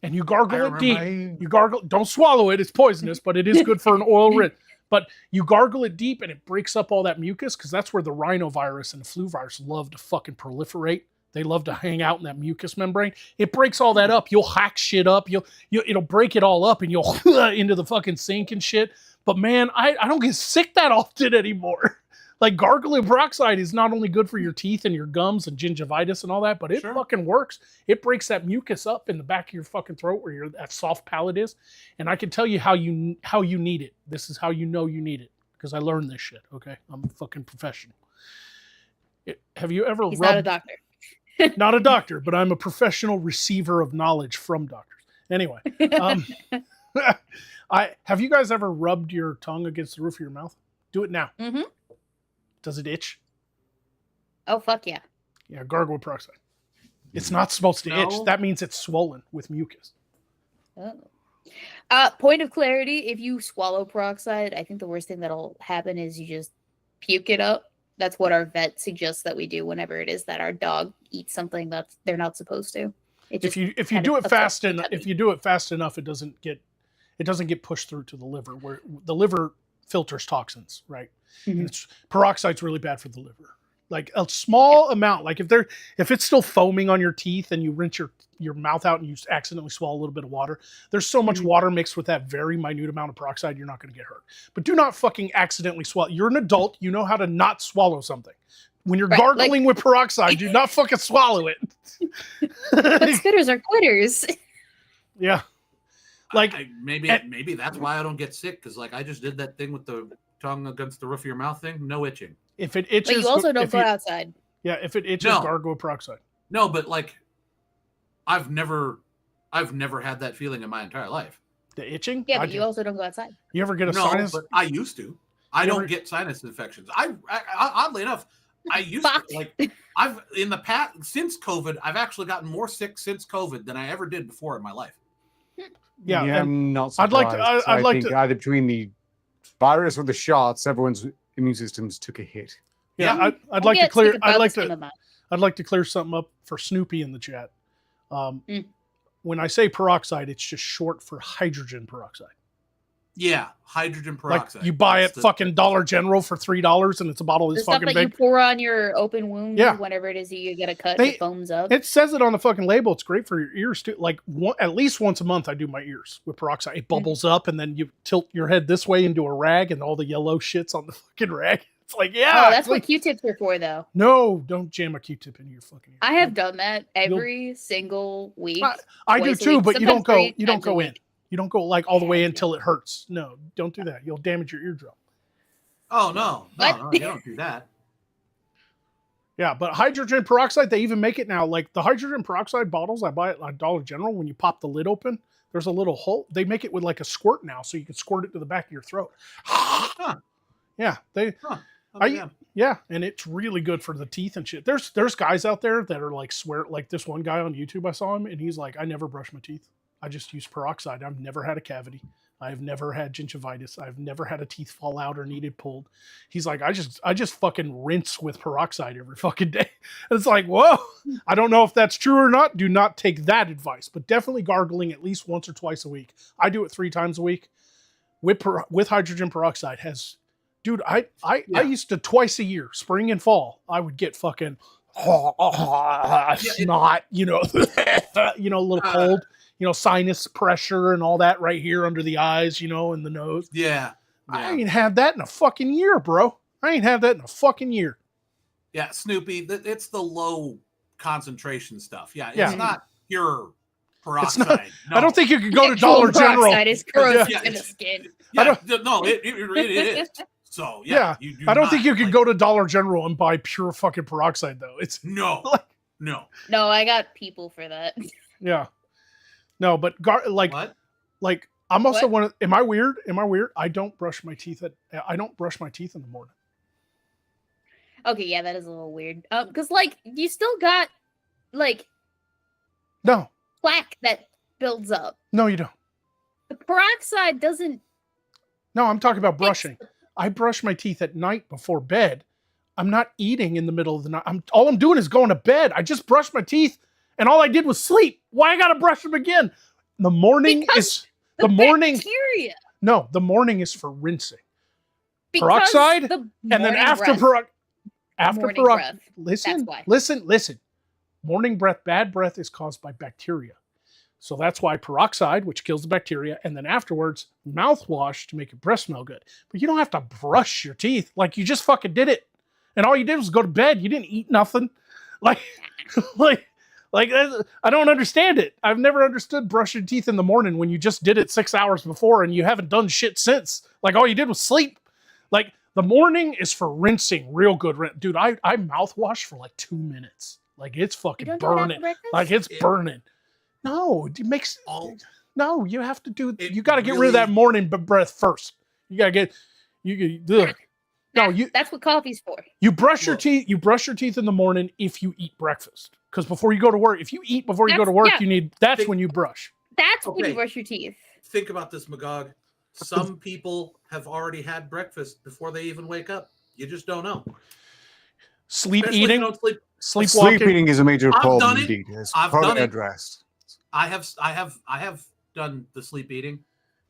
And you gargle I it deep. I- You gargle, don't swallow it, it's poisonous, but it is good for an oil rich. But you gargle it deep and it breaks up all that mucus because that's where the rhinovirus and the flu virus love to fucking proliferate. They love to hang out in that mucus membrane. It breaks all that up. You'll hack shit up. It'll break it all up and you'll into the fucking sink and shit. But man, I don't get sick that often anymore. Like gargling peroxide is not only good for your teeth and your gums and gingivitis and all that, but it fucking works. It breaks that mucus up in the back of your fucking throat where that soft palate is. And I can tell you how you need it. This is how you know you need it. Because I learned this shit, okay? I'm a fucking professional. Have you ever He's not a doctor. Not a doctor, but I'm a professional receiver of knowledge from doctors. Anyway, have you guys ever rubbed your tongue against the roof of your mouth? Do it now. Mm-hmm. Does it itch? Oh, fuck yeah. Yeah, gargle with peroxide. It's not supposed to itch. That means it's swollen with mucus. Oh. Point of clarity, if you swallow peroxide, I think the worst thing that'll happen is you just puke it up. That's what our vet suggests that we do whenever it is that our dog eats something that they're not supposed to. If you do it fast enough, it doesn't get pushed through to the liver, where the liver filters toxins, right? Mm-hmm. And peroxide's really bad for the liver. Like a small amount, like if it's still foaming on your teeth and you rinse your mouth out and you accidentally swallow a little bit of water, there's so much water mixed with that very minute amount of peroxide, you're not going to get hurt. But do not fucking accidentally swallow. You're an adult. You know how to not swallow something. When you're gargling with peroxide, do not fucking swallow it. But spitters are quitters. Yeah. Like maybe that's why I don't get sick, because like I just did that thing with the tongue against the roof of your mouth thing. No itching. If it itches, but you also don't go outside. Yeah, if it itches, gargle with peroxide. No, but like I've never had that feeling in my entire life. The itching? Yeah, but you also don't go outside. You ever get a sinus? But I used to. I don't get sinus infections. I oddly enough, I used to, like I've in the past since COVID, I've actually gotten more sick since COVID than I ever did before in my life. Yeah, I'm not surprised. I'd like to either between the virus or the shots, everyone's immune systems took a hit. Yeah, I'd like to clear something up for Snoopy in the chat. When I say peroxide, it's just short for hydrogen peroxide. Yeah, hydrogen peroxide. Like you buy it fucking Dollar General for $3 and it's a bottle this fucking big. The stuff that you pour on your open wound whenever it is you get a cut, it foams up. It says it on the fucking label. It's great for your ears too. Like at least once a month I do my ears with peroxide. It bubbles up and then you tilt your head this way into a rag and all the yellow shit's on the fucking rag. It's like, oh, that's what Q-tips are for, though. No, don't jam a Q-tip into your fucking ear. I have done that every single week. I do too, but you don't go in. You don't go like all the way until it hurts. No, don't do that. You'll damage your eardrum. Oh no, you don't do that. Yeah, but hydrogen peroxide, they even make it now. Like the hydrogen peroxide bottles I buy at Dollar General, when you pop the lid open, there's a little hole. They make it with like a squirt now, so you can squirt it to the back of your throat. Yeah, yeah, and it's really good for the teeth and shit. There's guys out there that are like like this one guy on YouTube, I saw him and he's like, I never brush my teeth. I just use peroxide. I've never had a cavity. I've never had gingivitis. I've never had a teeth fall out or needed pulled. He's like, I just fucking rinse with peroxide every fucking day. And it's like, whoa, I don't know if that's true or not. Do not take that advice, but definitely gargling at least once or twice a week. I do it 3 times a week with hydrogen peroxide dude, I used to twice a year, spring and fall, I would get fucking snot, a little cold, sinus pressure and all that right here under the eyes, in the nose. Yeah. I ain't had that in a fucking year, bro. I ain't had that in a fucking year. Yeah, Snoopy, it's the low concentration stuff. Yeah, it's not pure peroxide. I don't think you could go to Dollar General. Peroxide is gross in the skin. Yeah, it is. So yeah, I don't think you could go to Dollar General and buy pure fucking peroxide though. It's no. No, I got people for that. Yeah, no, but what? Like I'm also one of. Am I weird? I don't brush my teeth in the morning. Okay, yeah, that is a little weird. Because like you still got like plaque that builds up. No, you don't. The peroxide doesn't. No, I'm talking about brushing. I brush my teeth at night before bed. I'm not eating in the middle of the night. All I'm doing is going to bed. I just brushed my teeth and all I did was sleep. Why I gotta brush them again? The morning is the morning. Bacteria. No, the morning is for rinsing. Peroxide, and then after peroxide. Listen. Morning breath, bad breath is caused by bacteria. So that's why peroxide, which kills the bacteria, and then afterwards, mouthwash to make your breath smell good. But you don't have to brush your teeth. Like, you just fucking did it. And all you did was go to bed. You didn't eat nothing. Like, I don't understand it. I've never understood brushing teeth in the morning when you just did it 6 hours before and you haven't done shit since. Like, all you did was sleep. Like, the morning is for rinsing real good. Dude, I mouthwash for like 2 minutes. Like, it's fucking burning. Like, it's burning. No, it makes... No, you have to do... You got to get rid of that morning breath first. You got to get... That's what coffee's for. You brush your teeth. You brush your teeth in the morning if you eat breakfast. Because before you go to work, if you eat before you go to work, that's when you brush. That's when you brush your teeth. Think about this, Magog. Some people have already had breakfast before they even wake up. You just don't know. Sleep Especially eating. Sleep eating is a major problem. Indeed, I've done it. Addressed. I have done the sleep eating.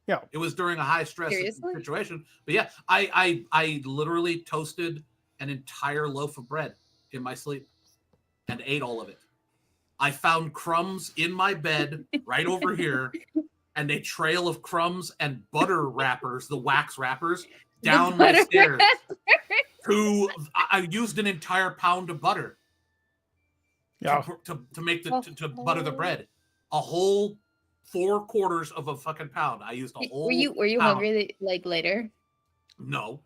Yeah, it was during a high stress situation. But yeah, I literally toasted an entire loaf of bread in my sleep and ate all of it. I found crumbs in my bed right over here, and a trail of crumbs and butter wrappers, the wax wrappers, down my stairs. I used an entire pound of butter. Yeah. To make to butter the bread. A whole 4/4 of a fucking pound. I used a whole. Were you pound. hungry like later? No.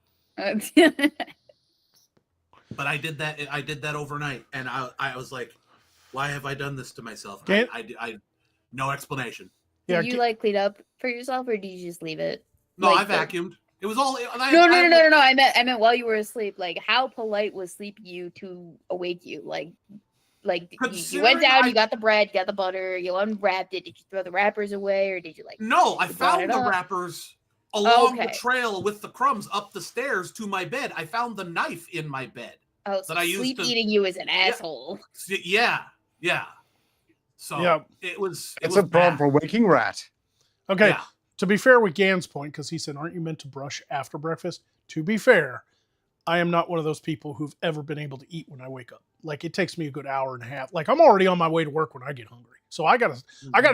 But I did that overnight, and I was like, why have I done this to myself? I no explanation. Did you like clean up for yourself, or did you just leave it? No, I vacuumed. It was all. No. I meant while you were asleep. Like, how polite was sleep you to awake you? Like you went down, you got the bread, got the butter, you unwrapped it. Did you throw the wrappers away, or did you like? No, I found the wrappers along the trail with the crumbs up the stairs to my bed. I found the knife in my bed. Oh, so sleep eating you is an asshole. Yeah. So it was. It's a problem for waking rat. Okay. Yeah. To be fair with Gan's point, because he said, aren't you meant to brush after breakfast? To be fair, I am not one of those people who've ever been able to eat when I wake up. Like, it takes me a good hour and a half. Like, I'm already on my way to work when I get hungry. So I gotta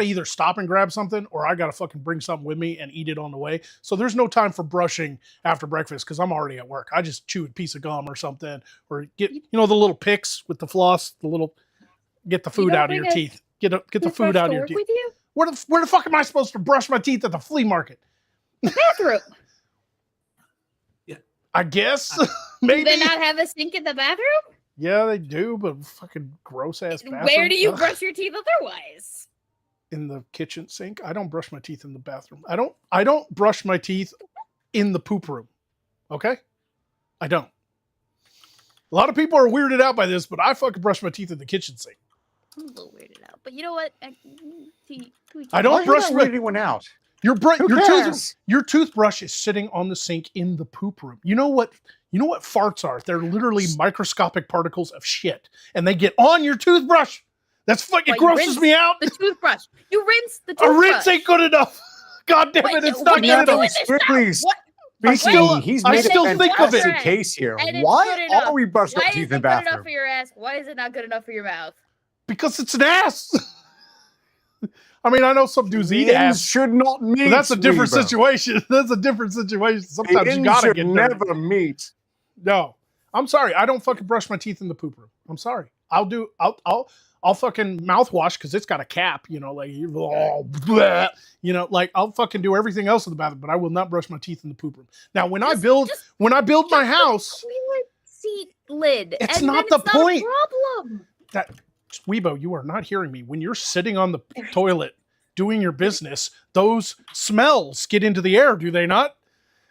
either stop and grab something, or I gotta fucking bring something with me and eat it on the way. So there's no time for brushing after breakfast because I'm already at work. I just chew a piece of gum or something, or get the little picks with the floss, get the food out of your teeth. Get the food out of your teeth. With you? Where the fuck am I supposed to brush my teeth at the flea market? Bathroom. Yeah. I guess. Maybe. Do they not have a sink in the bathroom? Yeah, they do, but fucking gross ass bathroom. Where do you brush your teeth otherwise? In the kitchen sink. I don't brush my teeth in the bathroom. I don't brush my teeth in the poop room. Okay? I don't. A lot of people are weirded out by this, but I fucking brush my teeth in the kitchen sink. I'm a little weirded out, but you know what? I don't brush anyone out. Your toothbrush is sitting on the sink in the poop room. You know what farts are? They're literally microscopic particles of shit, and they get on your toothbrush. That's fucking grosses me out. The toothbrush. You rinse the toothbrush. A rinse ain't good enough. God damn it, it's not good enough. Strictly I still think of it. Case here. Why are we brushing our teeth in the bathroom? Why is it good enough for your ass? Why is it not good enough for your mouth? Because it's an ass. I mean, I know some dudes eat ass. Should not meet. That's a different situation. That's a different situation. Sometimes you gotta get dirty. Never meet. No, I'm sorry. I don't fucking brush my teeth in the poop room. I'm sorry. I'll fucking mouthwash because it's got a cap. I'll fucking do everything else in the bathroom, but I will not brush my teeth in the poop room. Now, when I build my house, toilet seat lid. It's not the point. Problem. That. Weibo, you are not hearing me. When you're sitting on the toilet doing your business, those smells get into the air, do they not?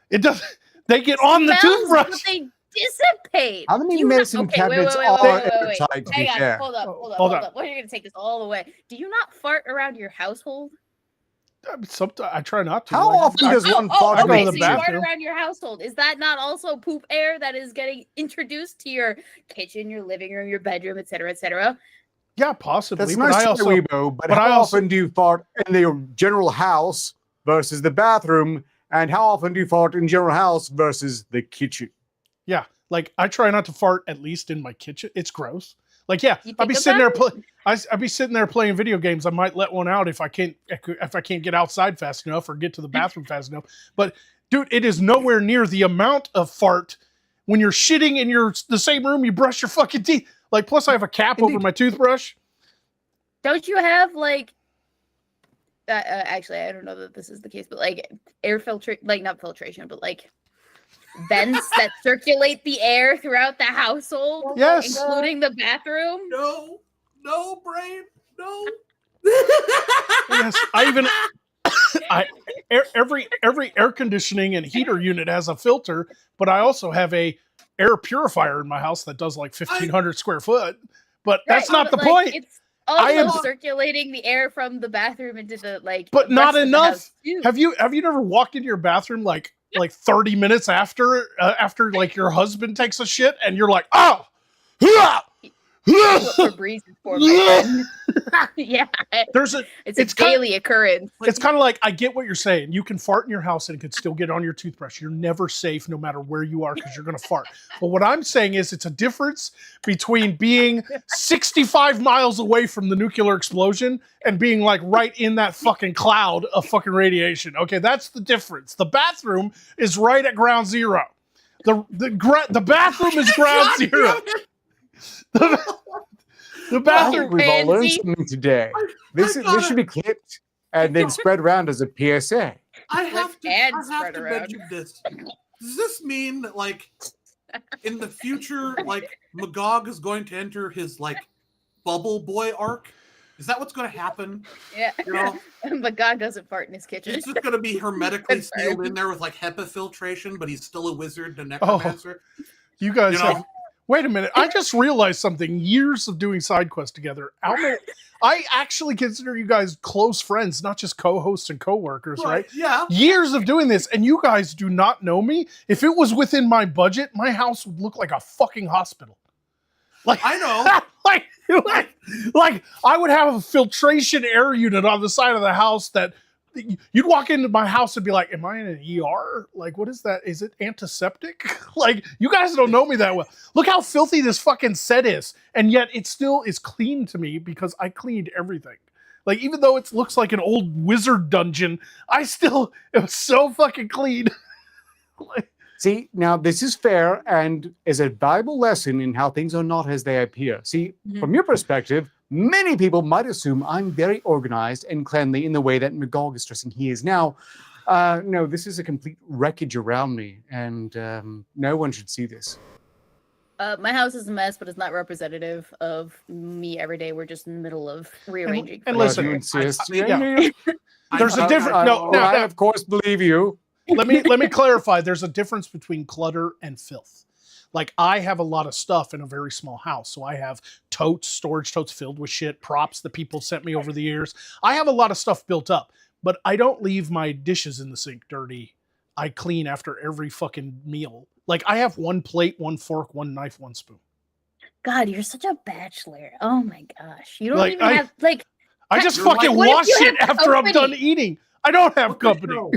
It does. They get on the toothbrush. But they dissipate. How many medicine cabinets are airtight to be fair? Hold up. We're going to take this all the way. Do you not fart around your household? I try not to. How often does one fart in the bathroom? You fart around your household. Is that not also poop air that is getting introduced to your kitchen, your living room, your bedroom, etc., etc.? Yeah, possibly. That's nice to Weibo, but how often do you fart in the general house versus the bathroom, and how often do you fart in general house versus the kitchen? Yeah, like I try not to fart at least in my kitchen. It's gross. Like, yeah, You I'd be think sitting there about I'd be sitting there playing video games. I might let one out if I can't get outside fast enough or get to the bathroom fast enough. But dude, it is nowhere near the amount of fart when you're shitting in the same room you brush your fucking teeth. Like, plus I have a cap over my toothbrush. Don't you have like? Actually, I don't know that this is the case, but like air filtration, like not filtration, but like vents that circulate the air throughout the household, Yes, including the bathroom. No, brain, no. yes. Every air conditioning and heater unit has a filter, but I also have a air purifier in my house that does like 1,500 square foot. But that's not the point. It's also circulating the air from the bathroom into the But the not rest of the enough. house, too. Have you never walked into your bathroom like 30 minutes after like your husband takes a shit and you're like, oh, That's what Febreze is for, my friend. Yeah, it's a daily occurrence. It's kind of like, I get what you're saying. You can fart in your house and it could still get on your toothbrush. You're never safe no matter where you are because you're going to fart. But what I'm saying is it's a difference between being 65 miles away from the nuclear explosion and being like right in that fucking cloud of fucking radiation. Okay, that's the difference. The bathroom is right at ground zero. The bathroom is ground zero. The bathroom. We've all learned something today. This should be clipped and then spread around as a PSA. I have to around. mention this. Does this mean that, like, in the future, like, Magog is going to enter his, like, bubble boy arc? Is that what's going to happen? Yeah. You know? Magog doesn't fart in his kitchen. It's just going to be hermetically sealed in there with, like, HEPA filtration, but he's still a wizard and necromancer. You guys have... Wait a minute. I just realized something. Years of doing side quests together. I actually consider you guys close friends, not just co-hosts and co-workers, right? Yeah. Years of doing this, and you guys do not know me. If it was within my budget, my house would look like a fucking hospital. Like, I know. like I would have a filtration air unit on the side of the house that you'd walk into my house and be like, am I in an ER? Like, what is that? Is it antiseptic? Like, you guys don't know me that well. Look how filthy this fucking set is. And yet it still is clean to me because I cleaned everything. Like, even though it looks like an old wizard dungeon, it was so fucking clean. See, now this is fair and is a valuable lesson in how things are not as they appear. See, from your perspective, many people might assume I'm very organized and cleanly in the way that Magog is stressing he is now. No, this is a complete wreckage around me, and no one should see this. My house is a mess, but it's not representative of me every day. We're just in the middle of rearranging. And listen, there's a difference. I of course believe you. Let me clarify. There's a difference between clutter and filth. Like, I have a lot of stuff in a very small house. So I have storage totes filled with shit, props that people sent me over the years. I have a lot of stuff built up, but I don't leave my dishes in the sink dirty. I clean after every fucking meal. Like, I have one plate, one fork, one knife, one spoon. God, you're such a bachelor. Oh my gosh. You don't even have, like... I just fucking wash it after I'm done eating. I don't have company. Your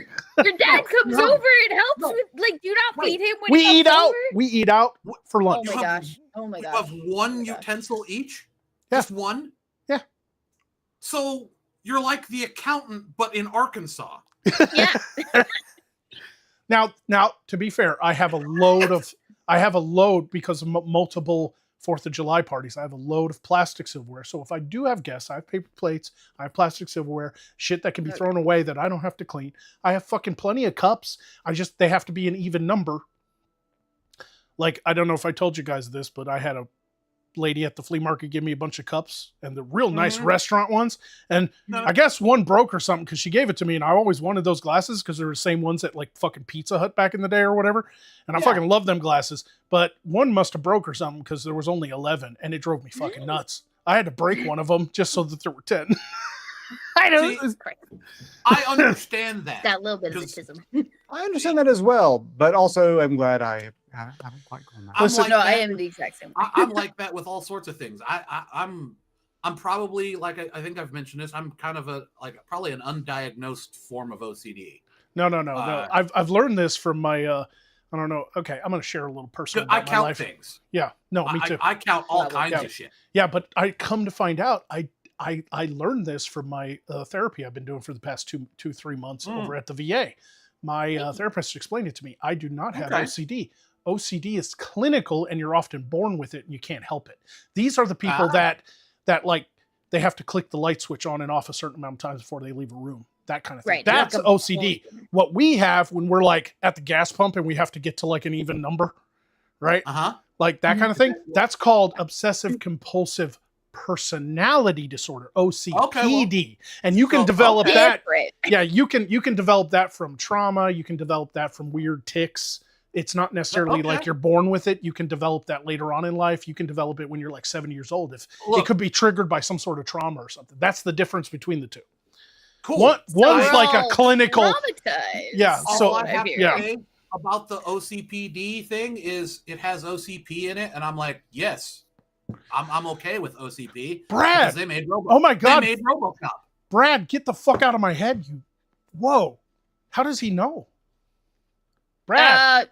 dad comes over and helps with, like, do you not feed him when he comes over? We eat out for lunch. Oh my gosh. Oh my gosh. You have one utensil each? Yeah. Just one? Yeah. So you're like the accountant, but in Arkansas. Yeah. Now, to be fair, I have a load because of multiple 4th of July parties. I have a load of plastic silverware. So if I do have guests, I have paper plates, I have plastic silverware, shit that can be thrown away that I don't have to clean. I have fucking plenty of cups. They have to be an even number. Like, I don't know if I told you guys this, but I had a lady at the flea market give me a bunch of cups, and the real nice restaurant ones. And I guess one broke or something because she gave it to me, and I always wanted those glasses because they're the same ones at like fucking Pizza Hut back in the day or whatever. And I fucking love them glasses. But one must have broke or something because there was only 11, and it drove me fucking nuts. I had to break one of them just so that there were 10. I know. I understand that. Got a little bit of autism. I understand that as well, but also I'm glad I haven't quite gone that. Listen, I am the exact same way. I'm like that with all sorts of things. I'm probably, like, I think I've mentioned this, I'm kind of probably an undiagnosed form of OCD. No. I've learned this from my I don't know. Okay, I'm going to share a little personal I about my count life. things. Yeah, no, me too. I count all kinds Yeah. of shit. Yeah, but I come to find out, I learned this from my therapy I've been doing for the past 3 months over at the VA. My therapist explained it to me. I do not have Okay. OCD. OCD is clinical, and you're often born with it, and you can't help it. These are the people that like they have to click the light switch on and off a certain amount of times before they leave a room. That kind of thing. Right, That's like OCD. What we have when we're like at the gas pump and we have to get to like an even number, right? Like that kind of thing. That's called obsessive compulsive personality disorder, OCPD. And you can develop that. Yeah, you can develop that from trauma. You can develop that from weird tics. It's not necessarily like you're born with it. You can develop that later on in life. You can develop it when you're like 7 years old. If it could be triggered by some sort of trauma or something. That's the difference between the two. Cool. One's like a clinical. Yeah. So I have to say about the OCPD thing is it has OCP in it, and I'm like, yes, I'm okay with OCP. Brad, they made oh my God, they made RoboCop. Brad, get the fuck out of my head, you. Whoa, how does he know? Brad,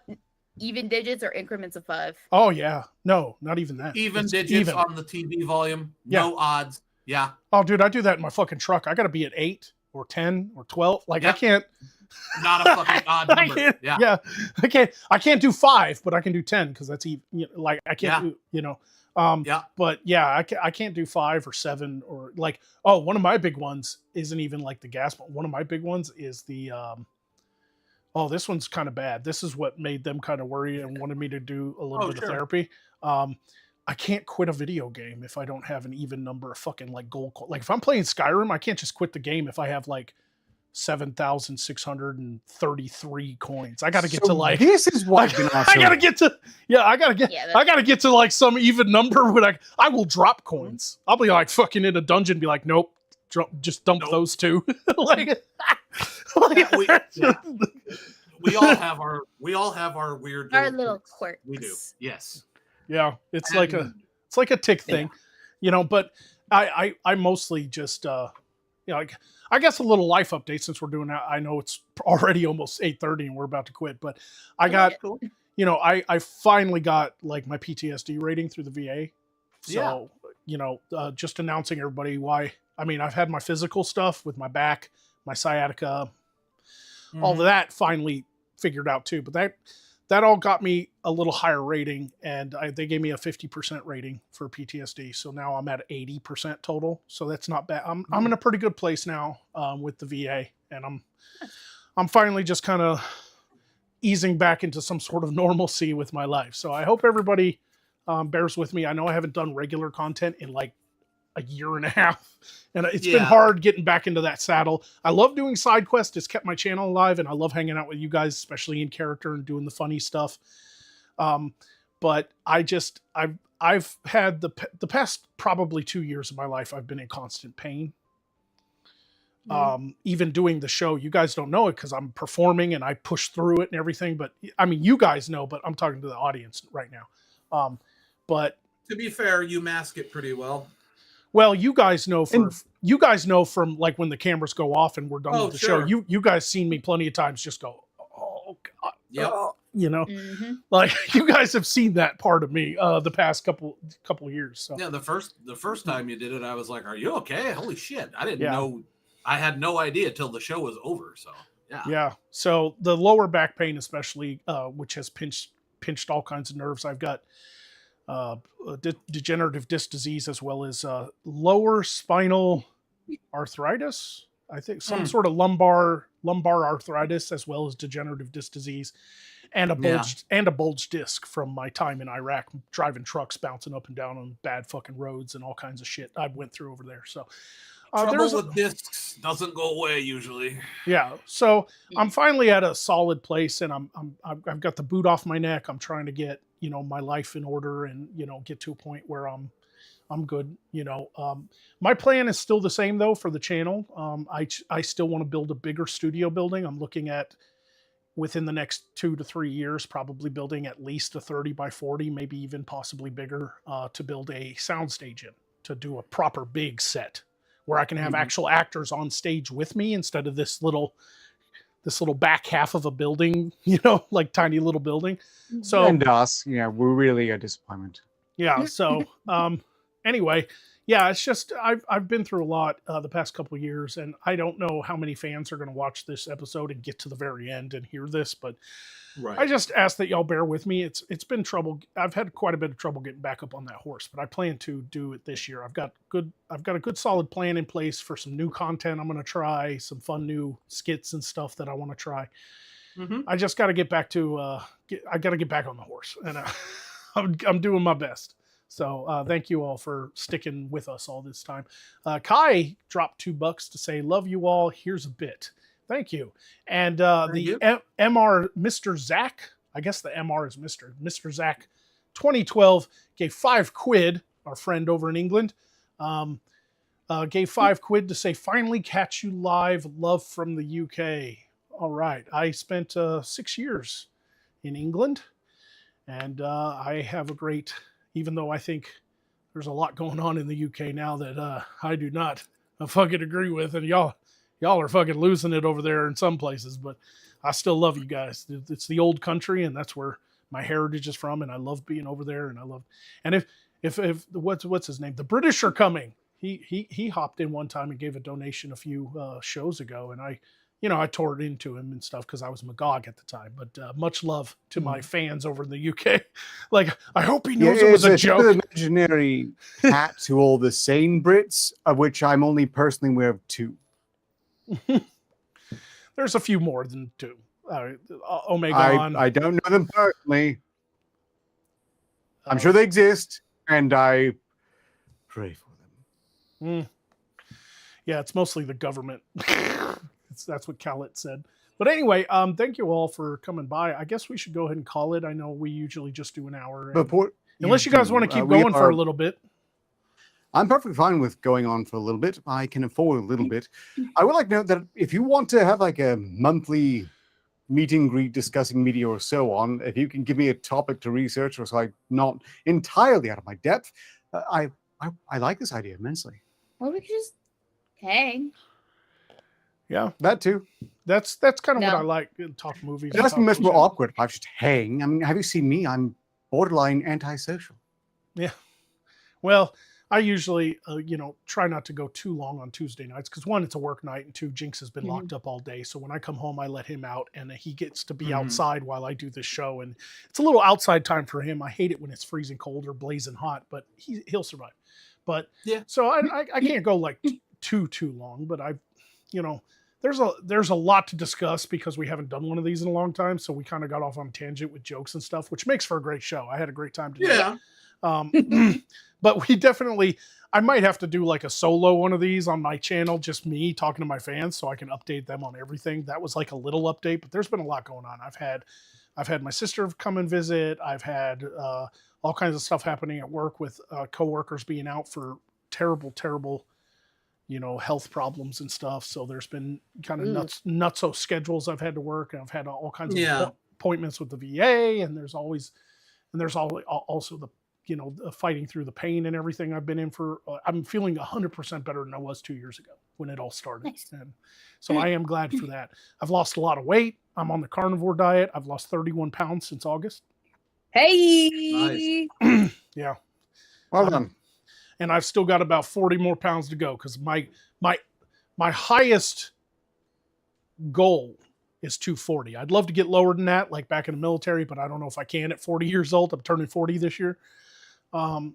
even digits or increments of 5. Oh yeah, no, not even that. Even digits on the TV volume. No odds. Yeah. Oh, dude, I do that in my fucking truck. I got to be at 8 or 10 or 12. Like I can't. Not a fucking odd number. Yeah. I can't do 5, but I can do 10 because that's even. Like I can't do. But yeah, I can't do 5 or 7 or like. Oh, one of my big ones isn't even like the gas. But one of my big ones is the. Oh, this one's kind of bad. This is what made them kind of worry and wanted me to do a little bit of therapy. I can't quit a video game if I don't have an even number of fucking like gold. Like if I'm playing Skyrim, I can't just quit the game if I have like 7,633 coins. I got to get to like. This is what I got to get to. Yeah, I got to get to like some even number when I will drop coins. I'll be like fucking in a dungeon, be like, nope, just dump those two. We all have our weird little quirks. We do. Yes. Yeah, it's like a tick thing, but I mostly just I guess a little life update since we're doing that. I know it's already almost 8:30 and we're about to quit, but I got I finally got like my PTSD rating through the VA. So, just announcing everybody why. I mean, I've had my physical stuff with my back, my sciatica, all of that finally figured out too, but that all got me a little higher rating, and they gave me a 50% rating for PTSD. So now I'm at 80% total. So that's not bad. I'm in a pretty good place now with the VA, and I'm finally just kind of easing back into some sort of normalcy with my life. So I hope everybody bears with me. I know I haven't done regular content in like a year and a half, and it's been hard getting back into that saddle. I love doing side quests. It's kept my channel alive, and I love hanging out with you guys, especially in character and doing the funny stuff. But I've had the past probably 2 years of my life, I've been in constant pain. Even doing the show, you guys don't know it because I'm performing and I push through it and everything. But I mean, you guys know, but I'm talking to the audience right now. But to be fair, you mask it pretty well. Well, you guys know from like when the cameras go off and we're done with the show. You guys seen me plenty of times just go, oh God, like you guys have seen that part of me the past couple of years. So yeah, the first time you did it, I was like, "Are you okay? Holy shit! I didn't know. I had no idea till the show was over." So yeah. So the lower back pain, especially, which has pinched all kinds of nerves. I've got degenerative disc disease as well as lower spinal arthritis. I think some sort of lumbar arthritis as well as degenerative disc disease, and a bulged disc from my time in Iraq driving trucks, bouncing up and down on bad fucking roads and all kinds of shit I went through over there. So trouble with discs doesn't go away usually. Yeah, so I'm finally at a solid place, and I've got the boot off my neck. I'm trying to get my life in order and get to a point where I'm good. My plan is still the same though for the channel. I still want to build a bigger studio building. I'm looking at within the next 2 to 3 years, probably building at least a 30 by 40, maybe even possibly bigger, to build a soundstage in, to do a proper big set where I can have actual actors on stage with me instead of this little this little back half of a building, like tiny little building. So And us, we're really a disappointment. yeah. So anyway, yeah, it's just I've been through a lot the past couple of years, and I don't know how many fans are going to watch this episode and get to the very end and hear this, but Right. I just ask that y'all bear with me. It's been trouble. I've had quite a bit of trouble getting back up on that horse, but I plan to do it this year. I've got a good solid plan in place for some new content I'm going to try, some fun new skits and stuff that I want to try. Mm-hmm. I just got to get back to I got to get back on the horse, and I'm doing my best. So thank you all for sticking with us all this time. Kai dropped $2 to say, "Love you all. Here's a bit." Thank you. And MR, Mr. Zach, I guess the MR is Mr. Zach, 2012, gave £5, our friend over in England, gave £5 to say, "Finally catch you live. Love from the UK." All right. I spent 6 years in England, and I have a great, even though I think there's a lot going on in the UK now that I do not fucking agree with, and y'all are fucking losing it over there in some places, but I still love you guys. It's the old country, and that's where my heritage is from, and I love being over there, and if what's his name? The British are coming. He hopped in one time and gave a donation a few shows ago, and I tore it into him and stuff because I was Magog at the time. But much love to my fans over in the UK. Like, I hope he knows it was a joke. It's an imaginary hat to all the sane Brits, of which I'm only personally aware of 2. There's a few more than 2. Omegon. I don't know them personally. I'm sure they exist, and I pray for them. Yeah, it's mostly the government. That's what Khaled said. But anyway, thank you all for coming by. I guess we should go ahead and call it. I know we usually just do an hour. Unless you guys want to keep going for a little bit. I'm perfectly fine with going on for a little bit. I can afford a little bit. I would like to note that if you want to have like a monthly meet and greet discussing media or so on, if you can give me a topic to research or so I'm not entirely out of my depth, I like this idea immensely. Well, we could just hang. Yeah, that too. That's kind of what I like. Talk movies. That's much more awkward if I just hang. I mean, have you seen me? I'm borderline antisocial. Yeah. Well, I usually, try not to go too long on Tuesday nights because 1, it's a work night, and 2, Jinx has been locked up all day. So when I come home, I let him out, and he gets to be outside while I do this show. And it's a little outside time for him. I hate it when it's freezing cold or blazing hot, but he'll survive. But yeah, so I can't go like too long, but there's a lot to discuss because we haven't done one of these in a long time. So we kind of got off on a tangent with jokes and stuff, which makes for a great show. I had a great time today. Yeah. But I might have to do like a solo one of these on my channel, just me talking to my fans so I can update them on everything. That was like a little update, but there's been a lot going on. I've had my sister come and visit. I've had all kinds of stuff happening at work with coworkers being out for terrible, health problems and stuff. So there's been kind of nutso schedules I've had to work, and I've had all kinds of appointments with the VA, and there's also the fighting through the pain and everything I've been in for. I'm feeling 100% better than I was 2 years ago when it all started. Nice. And so I am glad for that. I've lost a lot of weight. I'm on the carnivore diet. I've lost 31 pounds since August. Hey. Nice. Yeah. Well done. And I've still got about 40 more pounds to go because my highest goal is 240. I'd love to get lower than that, like back in the military, but I don't know if I can at 40 years old. I'm turning 40 this year. I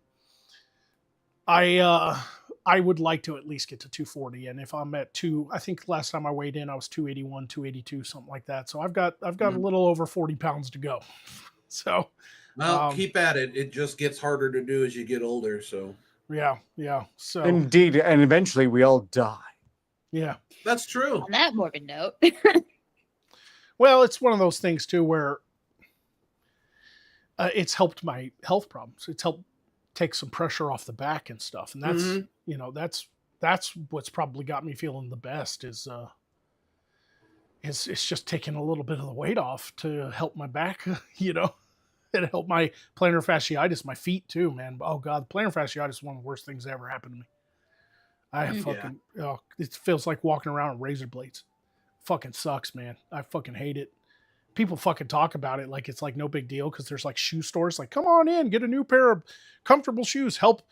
would like to at least get to 240. And if I'm at I think last time I weighed in, I was 281, 282, something like that. So I've got a little over 40 pounds to go. So, well, keep at it. It just gets harder to do as you get older. So yeah. So indeed. And eventually we all die. Yeah, that's true. On that morbid note. Well, it's one of those things too, where it's helped my health problems. It's helped take some pressure off the back and stuff. And that's, that's what's probably got me feeling the best is it's just taking a little bit of the weight off to help my back, and help my plantar fasciitis, my feet too, man. Oh God, plantar fasciitis is one of the worst things that ever happened to me. I have it feels like walking around with razor blades. fucking sucks, man. I fucking hate it. People fucking talk about it like it's like no big deal because there's like shoe stores like, come on in, get a new pair of comfortable shoes. Help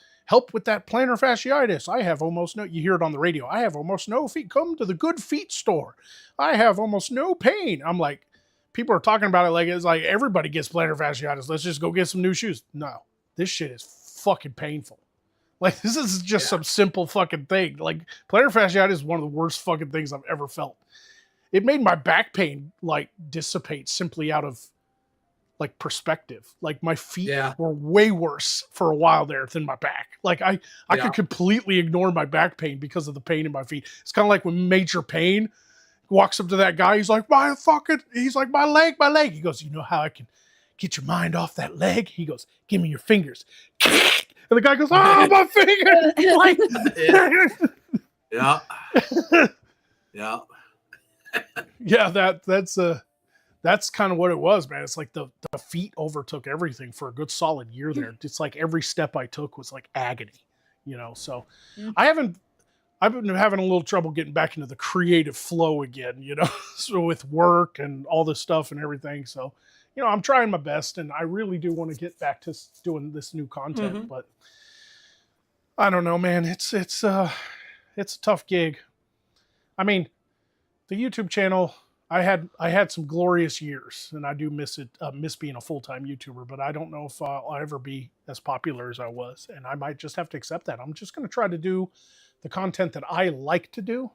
with that plantar fasciitis. I have almost no, you hear it on the radio. I have almost no feet. Come to the Good Feet store. I have almost no pain. I'm like, people are talking about it like it's like everybody gets plantar fasciitis. Let's just go get some new shoes. No, this shit is fucking painful. Like, this is just some simple fucking thing. Like, plantar fasciitis is one of the worst fucking things I've ever felt. It made my back pain like dissipate simply out of like perspective. Like my feet were way worse for a while there than my back. Like I could completely ignore my back pain because of the pain in my feet. It's kind of like when Major Payne walks up to that guy. He's like, my leg. He goes, you know how I can get your mind off that leg? He goes, give me your fingers. And the guy goes, oh, my finger. Like, yeah. Yeah, that's kind of what it was, man. It's like the feet overtook everything for a good solid year there. It's like every step I took was like agony, you know. So I've been having a little trouble getting back into the creative flow again, you know, so with work and all this stuff and everything. So, you know, I'm trying my best, and I really do want to get back to doing this new content, but I don't know, man. It's a tough gig. I mean, the YouTube channel, I had some glorious years, and I do miss it. Miss being a full-time YouTuber, but I don't know if I'll ever be as popular as I was, and I might just have to accept that. I'm just going to try to do the content that I like to do,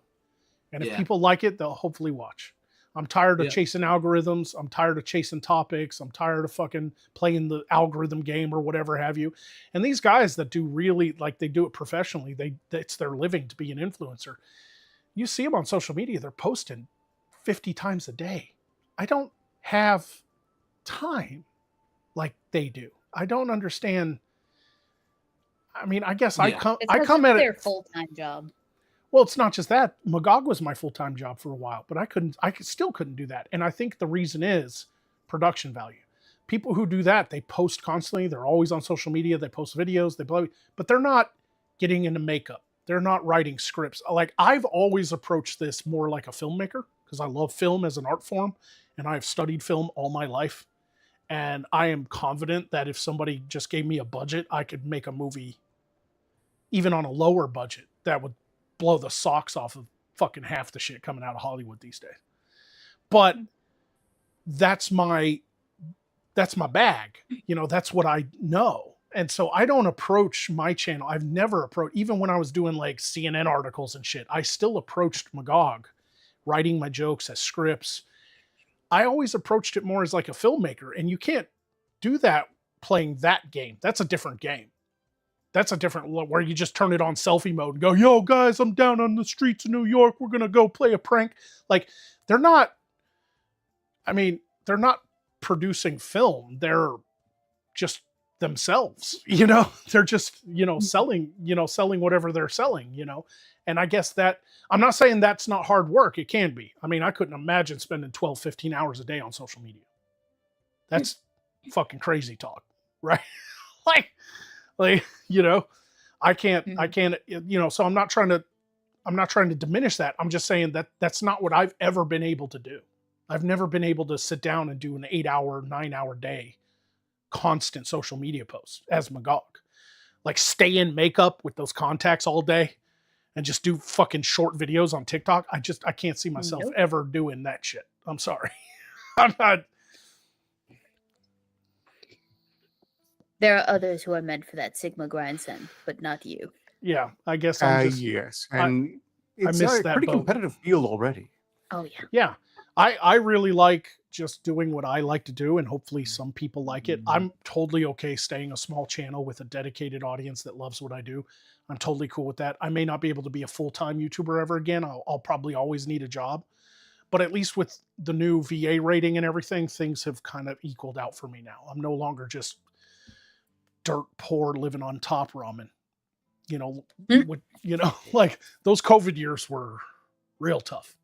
and if people like it, they'll hopefully watch. I'm tired of chasing algorithms. I'm tired of chasing topics. I'm tired of fucking playing the algorithm game or whatever have you. And these guys that do really, like, they do it professionally. It's their living to be an influencer. You see them on social media, they're posting 50 times a day. I don't have time like they do. I don't understand. I mean, I guess I come at their full-time job. Well, it's not just that. Magog was my full-time job for a while, but I still couldn't do that. And I think the reason is production value. People who do that, they post constantly. They're always on social media. They post videos, but they're not getting into makeup. They're not writing scripts. Like, I've always approached this more like a filmmaker because I love film as an art form, and I've studied film all my life. And I am confident that if somebody just gave me a budget, I could make a movie even on a lower budget that would blow the socks off of fucking half the shit coming out of Hollywood these days. But that's my bag. You know, that's what I know. And so I don't approach my channel. I've never approached, even when I was doing like CNN articles and shit, I still approached Magog, writing my jokes as scripts. I always approached it more as like a filmmaker, and you can't do that playing that game. That's a different game. That's a different, where you just turn it on selfie mode and go, yo guys, I'm down on the streets of New York. We're going to go play a prank. Like, they're not producing film. They're just themselves, you know. They're just, selling whatever they're selling, and I guess that, I'm not saying that's not hard work. It can be. I mean, I couldn't imagine spending 12 15 hours a day on social media. That's fucking crazy talk, right? like I can't, so I'm not trying to diminish that. I'm just saying that that's not what I've ever been able to do. I've never been able to sit down and do an 8-hour, 9-hour day constant social media posts as Magog. Like, stay in makeup with those contacts all day and just do fucking short videos on TikTok. I can't see myself ever doing that shit. I'm sorry. I'm not. There are others who are meant for that Sigma grindstone, but not you. Yeah, I guess I'm just. Yes, and it's miss a that pretty boat. competitive field already. Oh, yeah. Yeah, I really like just doing what I like to do, and hopefully some people like it. I'm totally okay staying a small channel with a dedicated audience that loves what I do. I'm totally cool with that. I may not be able to be a full-time YouTuber ever again. I'll probably always need a job. But at least with the new VA rating and everything, things have kind of equaled out for me now. I'm no longer just dirt poor living on top ramen. Like, those COVID years were real tough.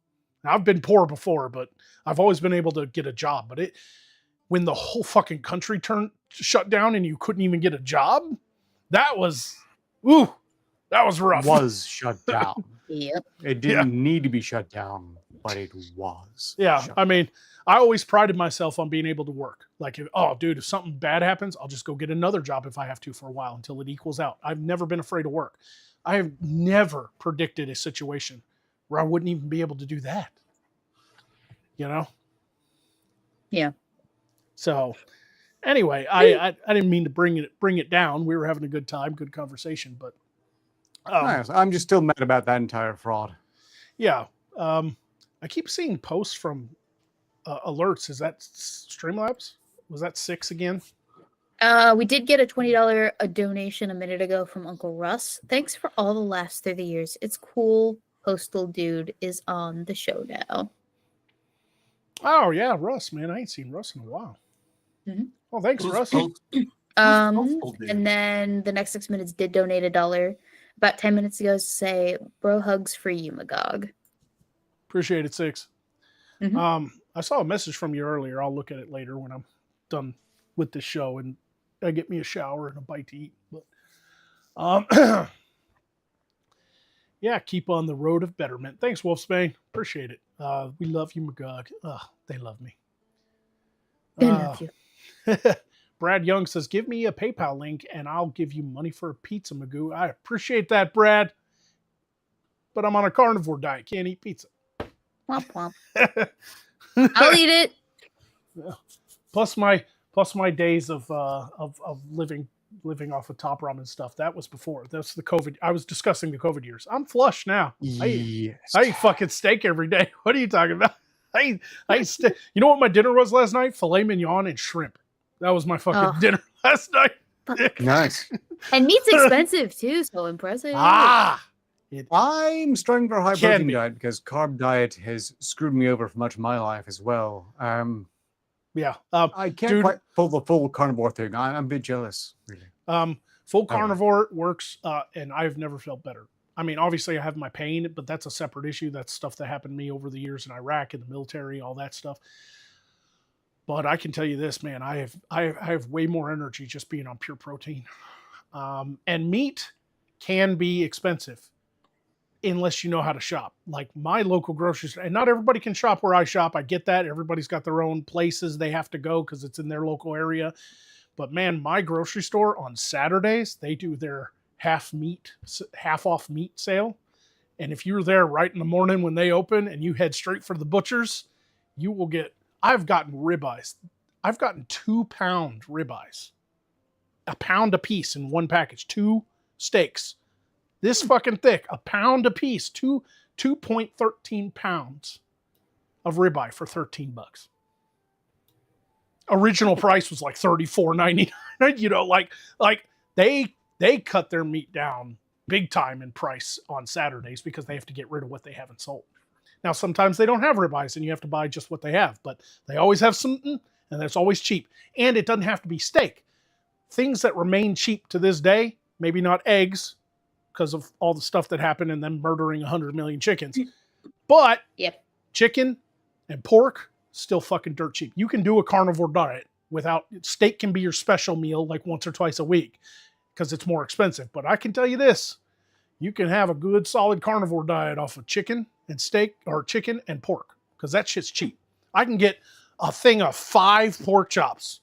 Now, I've been poor before, but I've always been able to get a job. But when the whole fucking country shut down and you couldn't even get a job, that was rough. Was shut down. Yep. It didn't need to be shut down, but it was. Yeah, shocking. I mean, I always prided myself on being able to work. Like, if something bad happens, I'll just go get another job if I have to for a while until it equals out. I've never been afraid of work. I have never predicted a situation where I wouldn't even be able to do that. You know? Yeah. So, anyway, I didn't mean to bring it down. We were having a good time, good conversation, but Nice. I'm just still mad about that entire fraud. yeah. I keep seeing posts from alerts. Is that Streamlabs? Was that 6 again? We did get a $20 donation a minute ago from Uncle Russ. Thanks for all the laughs through the years. It's cool. Postal Dude is on the show now. Oh yeah, Russ, man. I ain't seen Russ in a while. Mm-hmm. Oh, thanks, Russ. And then the next 6 minutes did donate $1 about 10 minutes ago to say, bro hugs for you, Magog. Appreciate it, 6. Mm-hmm. I saw a message from you earlier. I'll look at it later when I'm done with this show and I get me a shower and a bite to eat. But yeah, keep on the road of betterment. Thanks, Wolfsbane. Appreciate it. We love you, Magog. They love me. They love you. Brad Young says, give me a PayPal link and I'll give you money for a pizza, Magoo. I appreciate that, Brad. But I'm on a carnivore diet. Can't eat pizza. Womp womp. I'll eat it. Plus my days of living off of Top Ramen stuff. That was before. That's the COVID. I was discussing the COVID years. I'm flush now. Yes. I eat fucking steak every day. What are you talking about? I eat steak. You know what my dinner was last night? Filet mignon and shrimp. That was my fucking dinner last night. Nice. And meat's expensive too, so impressive. I'm starting for a high Can protein be. diet because carb diet has screwed me over for much of my life as well. Yeah. I can't quite pull the full carnivore thing. I'm a bit jealous, really. Full carnivore works, and I've never felt better. I mean, obviously I have my pain, but that's a separate issue. That's stuff that happened to me over the years in Iraq, in the military, all that stuff. But I can tell you this, man, I have way more energy just being on pure protein. And meat can be expensive unless you know how to shop. Like my local grocery store, and not everybody can shop where I shop. I get that. Everybody's got their own places they have to go because it's in their local area. But man, my grocery store on Saturdays, they do their half off meat sale. And if you're there right in the morning when they open and you head straight for the butcher's, you will get, I've gotten ribeyes. I've gotten 2-pound ribeyes, a pound a piece in one package, 2 steaks. This fucking thick, a pound a piece, 2.13 pounds of ribeye for $13. Original price was like $34.99. You know, like they cut their meat down big time in price on Saturdays because they have to get rid of what they haven't sold. Now, sometimes they don't have ribeyes and you have to buy just what they have, but they always have something and it's always cheap. And it doesn't have to be steak. Things that remain cheap to this day, maybe not eggs because of all the stuff that happened and them murdering 100 million chickens, but chicken and pork, still fucking dirt cheap. You can do a carnivore diet without, steak can be your special meal like once or twice a week because it's more expensive. But I can tell you this, you can have a good solid carnivore diet off of chicken and steak or chicken and pork because that shit's cheap. I can get a thing of 5 pork chops,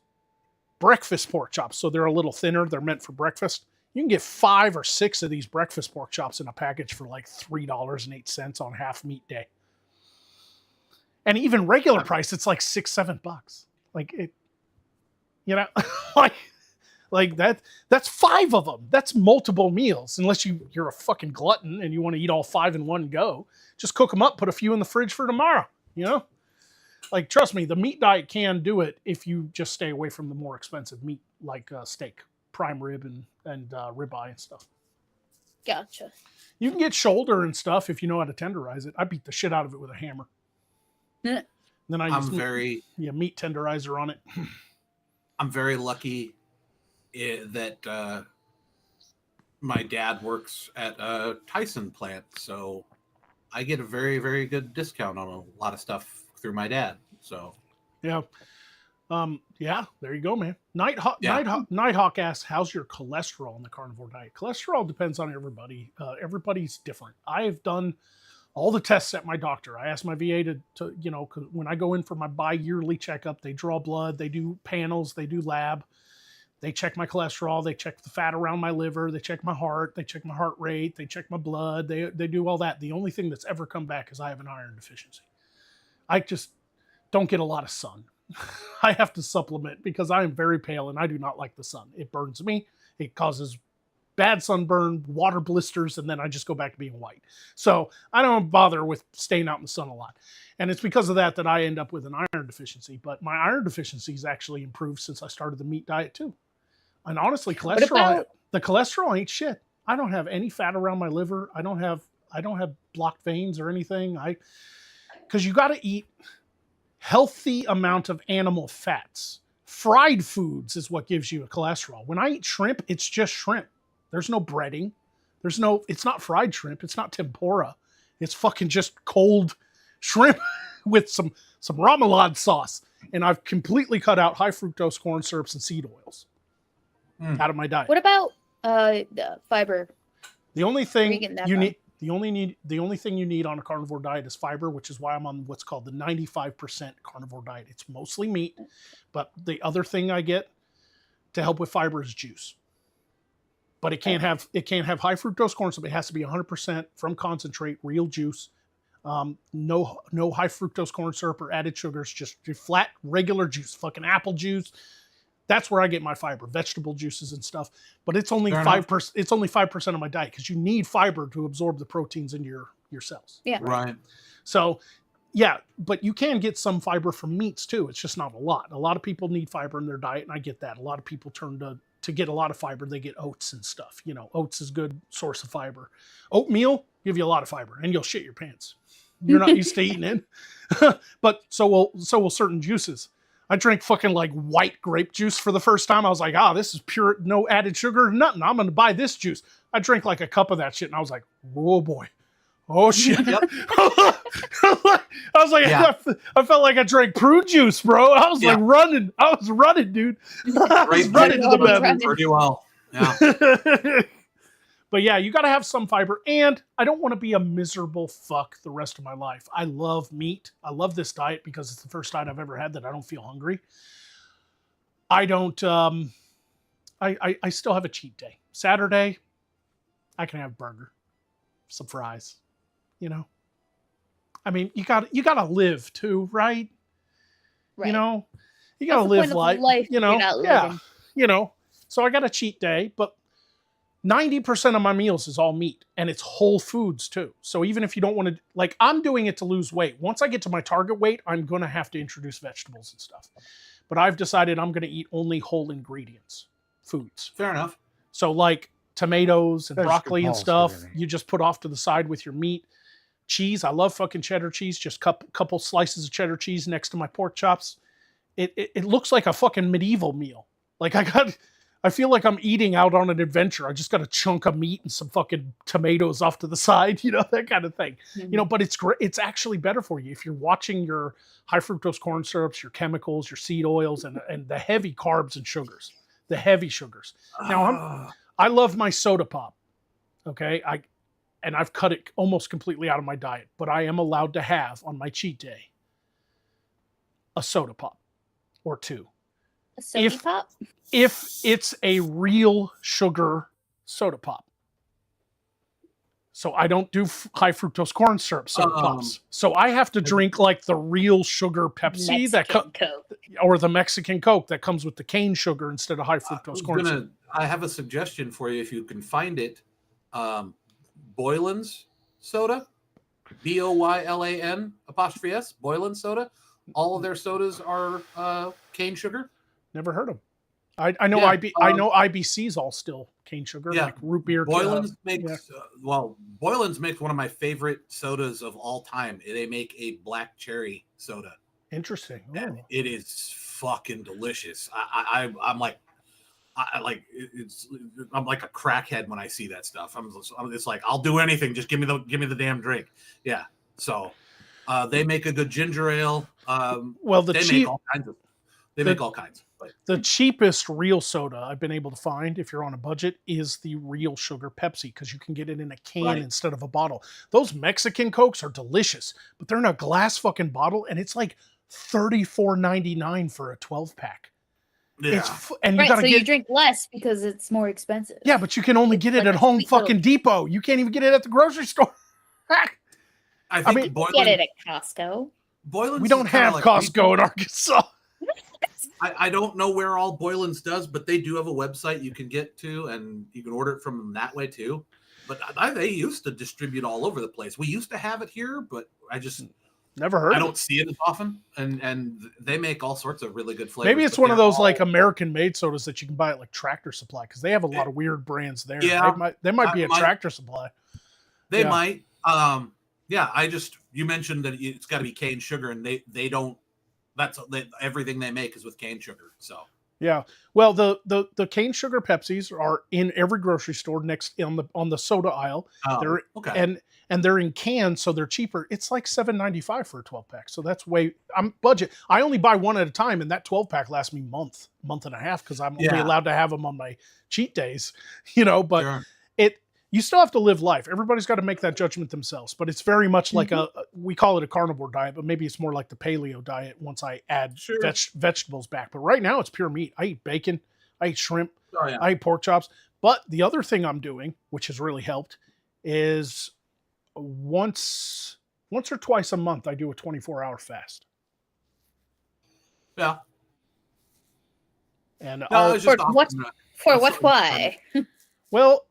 breakfast pork chops. So they're a little thinner. They're meant for breakfast. You can get 5 or 6 of these breakfast pork chops in a package for like $3.08 on half meat day. And even regular price, it's like $6-7. Like it, you know, like that's 5 of them. That's multiple meals. Unless you're a fucking glutton and you want to eat all 5 in one go, just cook them up, put a few in the fridge for tomorrow. You know, like trust me, the meat diet can do it if you just stay away from the more expensive meat like steak, prime rib, and ribeye and stuff. Gotcha. You can get shoulder and stuff if you know how to tenderize it. I beat the shit out of it with a hammer. Then I use meat tenderizer on it. I'm very lucky that my dad works at a Tyson plant, so I get a very, very good discount on a lot of stuff through my dad. So yeah, there you go, man. Nighthawk asks, "How's your cholesterol in the carnivore diet?" Cholesterol depends on everybody. Everybody's different. I've done all the tests at my doctor. I asked my VA to 'cause when I go in for my bi-yearly checkup, they draw blood, they do panels, they do lab, they check my cholesterol, they check the fat around my liver, they check my heart, they check my heart rate, they check my blood, they do all that. The only thing that's ever come back is I have an iron deficiency. I just don't get a lot of sun. I have to supplement because I am very pale and I do not like the sun. It burns me. It causes bad sunburn, water blisters, and then I just go back to being white. So I don't bother with staying out in the sun a lot. And it's because of that that I end up with an iron deficiency. But my iron deficiency has actually improved since I started the meat diet too. And honestly, the cholesterol ain't shit. I don't have any fat around my liver. I don't have blocked veins or anything. Because you got to eat healthy amount of animal fats. Fried foods is what gives you a cholesterol. When I eat shrimp, it's just shrimp. There's no breading. It's not fried shrimp. It's not tempura. It's fucking just cold shrimp with some remoulade sauce. And I've completely cut out high fructose corn syrups and seed oils out of my diet. What about the fiber? The only thing you need, the only thing you need on a carnivore diet is fiber, which is why I'm on what's called the 95% carnivore diet. It's mostly meat, but the other thing I get to help with fiber is juice. But it can't have high fructose corn syrup. It has to be 100% from concentrate, real juice. No high fructose corn syrup or added sugars. Just flat regular juice, fucking apple juice. That's where I get my fiber, vegetable juices and stuff. But it's only 5%. It's only 5% of my diet because you need fiber to absorb the proteins into your cells. Yeah. Right. So, yeah, but you can get some fiber from meats too. It's just not a lot. A lot of people need fiber in their diet, and I get that. A lot of people turn to get a lot of fiber. They get oats and stuff. Oats is a good source of fiber. Oatmeal give you a lot of fiber, and you'll shit your pants. You're not used to eating it. But so will certain juices. I drank fucking like white grape juice for the first time. I was like, this is pure, no added sugar, nothing. I'm going to buy this juice. I drank like a cup of that shit and I was like, oh boy. Oh shit. Yep. I was like, yeah. I felt like I drank prune juice, bro. I was like running. I was running, dude. I was running to the bathroom. Pretty well. Yeah. But yeah, you got to have some fiber, and I don't want to be a miserable fuck the rest of my life. I love meat. I love this diet because it's the first diet I've ever had that I don't feel hungry. I don't, I still have a cheat day. Saturday, I can have a burger, some fries, I mean, you got to live too, right? Right. You got to live life, you're not living. Yeah, so I got a cheat day, but 90% of my meals is all meat, and it's whole foods too. So even if you don't want to, I'm doing it to lose weight. Once I get to my target weight, I'm going to have to introduce vegetables and stuff. But I've decided I'm going to eat only whole ingredients, foods. Fair enough. So like tomatoes and broccoli and stuff, you just put off to the side with your meat. Cheese, I love fucking cheddar cheese. Just couple slices of cheddar cheese next to my pork chops. It looks like a fucking medieval meal. I feel like I'm eating out on an adventure. I just got a chunk of meat and some fucking tomatoes off to the side, that kind of thing. Mm-hmm. But it's great. It's actually better for you if you're watching your high fructose corn syrups, your chemicals, your seed oils, and the heavy carbs and sugars, the heavy sugars. Now, I love my soda pop. Okay. I've cut it almost completely out of my diet, but I am allowed to have on my cheat day a soda pop or two. A soda pop? If it's a real sugar soda pop. So I don't do high fructose corn syrup soda pops. So I have to drink like the real sugar Pepsi Coke. Or the Mexican Coke that comes with the cane sugar instead of high fructose corn syrup. I have a suggestion for you if you can find it. Boylan's soda, BOYLAN''S, Boylan soda. All of their sodas are cane sugar. Never heard of them. I know I know IBC's all still cane sugar, like root beer. Boylan's makes Boylan's makes one of my favorite sodas of all time. They make a black cherry soda. Interesting. And it is fucking delicious. I'm like a crackhead when I see that stuff. It's like I'll do anything. Just give me the damn drink. Yeah. So they make a good ginger ale. They make all kinds. The cheapest real soda I've been able to find, if you're on a budget, is the real sugar Pepsi, because you can get it in a can instead of a bottle. Those Mexican Cokes are delicious, but they're in a glass fucking bottle, and it's like $34.99 for a 12-pack. Yeah. And you gotta you drink less because it's more expensive. Yeah, but you can only get it at Home fucking Depot. You can't even get it at the grocery store. I mean, you get it at Costco. We don't have Costco in Arkansas. I don't know where all Boylan's does, but they do have a website you can get to, and you can order it from them that way too. But they used to distribute all over the place. We used to have it here, but I just never heard. I don't see it as often, and they make all sorts of really good flavors. Maybe it's one of those like American-made sodas that you can buy at like Tractor Supply, because they have a lot of weird brands there. Yeah, they might be a Tractor Supply. They might. Yeah, you mentioned that it's got to be cane sugar, and they don't. Everything they make is with cane sugar. So yeah, well, the cane sugar Pepsis are in every grocery store next on the soda aisle. They're and they're in cans, so they're cheaper. It's like $7.95 for a 12-pack. So that's I'm budget. I only buy one at a time, and that 12-pack lasts me month and a half, because I'm only allowed to have them on my cheat days. But sure. You still have to live life. Everybody's got to make that judgment themselves. But it's very much like we call it a carnivore diet, but maybe it's more like the paleo diet once I add vegetables back. But right now it's pure meat. I eat bacon, I eat shrimp, I eat pork chops. But the other thing I'm doing, which has really helped, is once or twice a month I do a 24-hour fast. Yeah. And why? Well,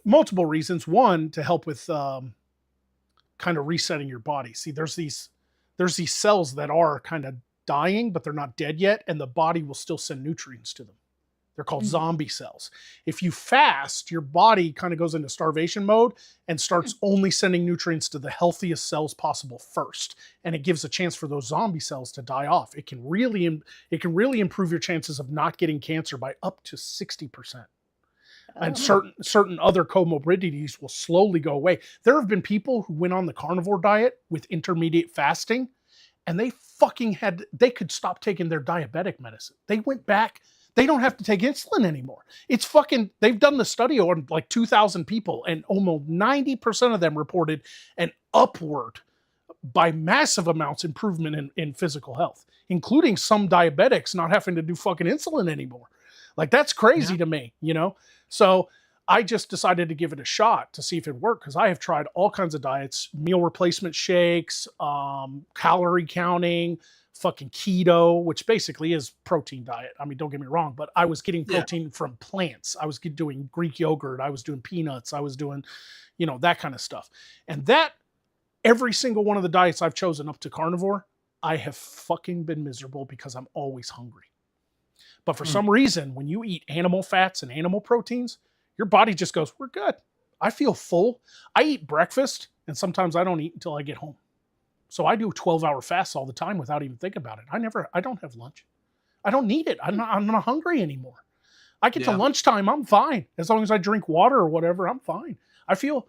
multiple reasons. One, to help with kind of resetting your body. See, there's these cells that are kind of dying, but they're not dead yet, and the body will still send nutrients to them. They're called zombie cells. If you fast, your body kind of goes into starvation mode and starts only sending nutrients to the healthiest cells possible first, and it gives a chance for those zombie cells to die off. It can really improve your chances of not getting cancer by up to 60%. And certain other comorbidities will slowly go away. There have been people who went on the carnivore diet with intermediate fasting, and they could stop taking their diabetic medicine. They went back. They don't have to take insulin anymore. They've done the study on like 2,000 people, and almost 90% of them reported an upward by massive amounts improvement in physical health, including some diabetics not having to do fucking insulin anymore. Like, that's crazy to me, So I just decided to give it a shot to see if it worked, because I have tried all kinds of diets, meal replacement shakes, calorie counting, fucking keto, which basically is protein diet. I mean, don't get me wrong, but I was getting protein from plants. I was doing Greek yogurt. I was doing peanuts. I was doing, that kind of stuff. And that, every single one of the diets I've chosen up to carnivore, I have fucking been miserable because I'm always hungry. But for some reason, when you eat animal fats and animal proteins, your body just goes, we're good. I feel full. I eat breakfast, and sometimes I don't eat until I get home. So I do 12-hour fasts all the time without even thinking about it. I don't have lunch. I don't need it. I'm not hungry anymore. I get to lunchtime, I'm fine. As long as I drink water or whatever, I'm fine. I feel,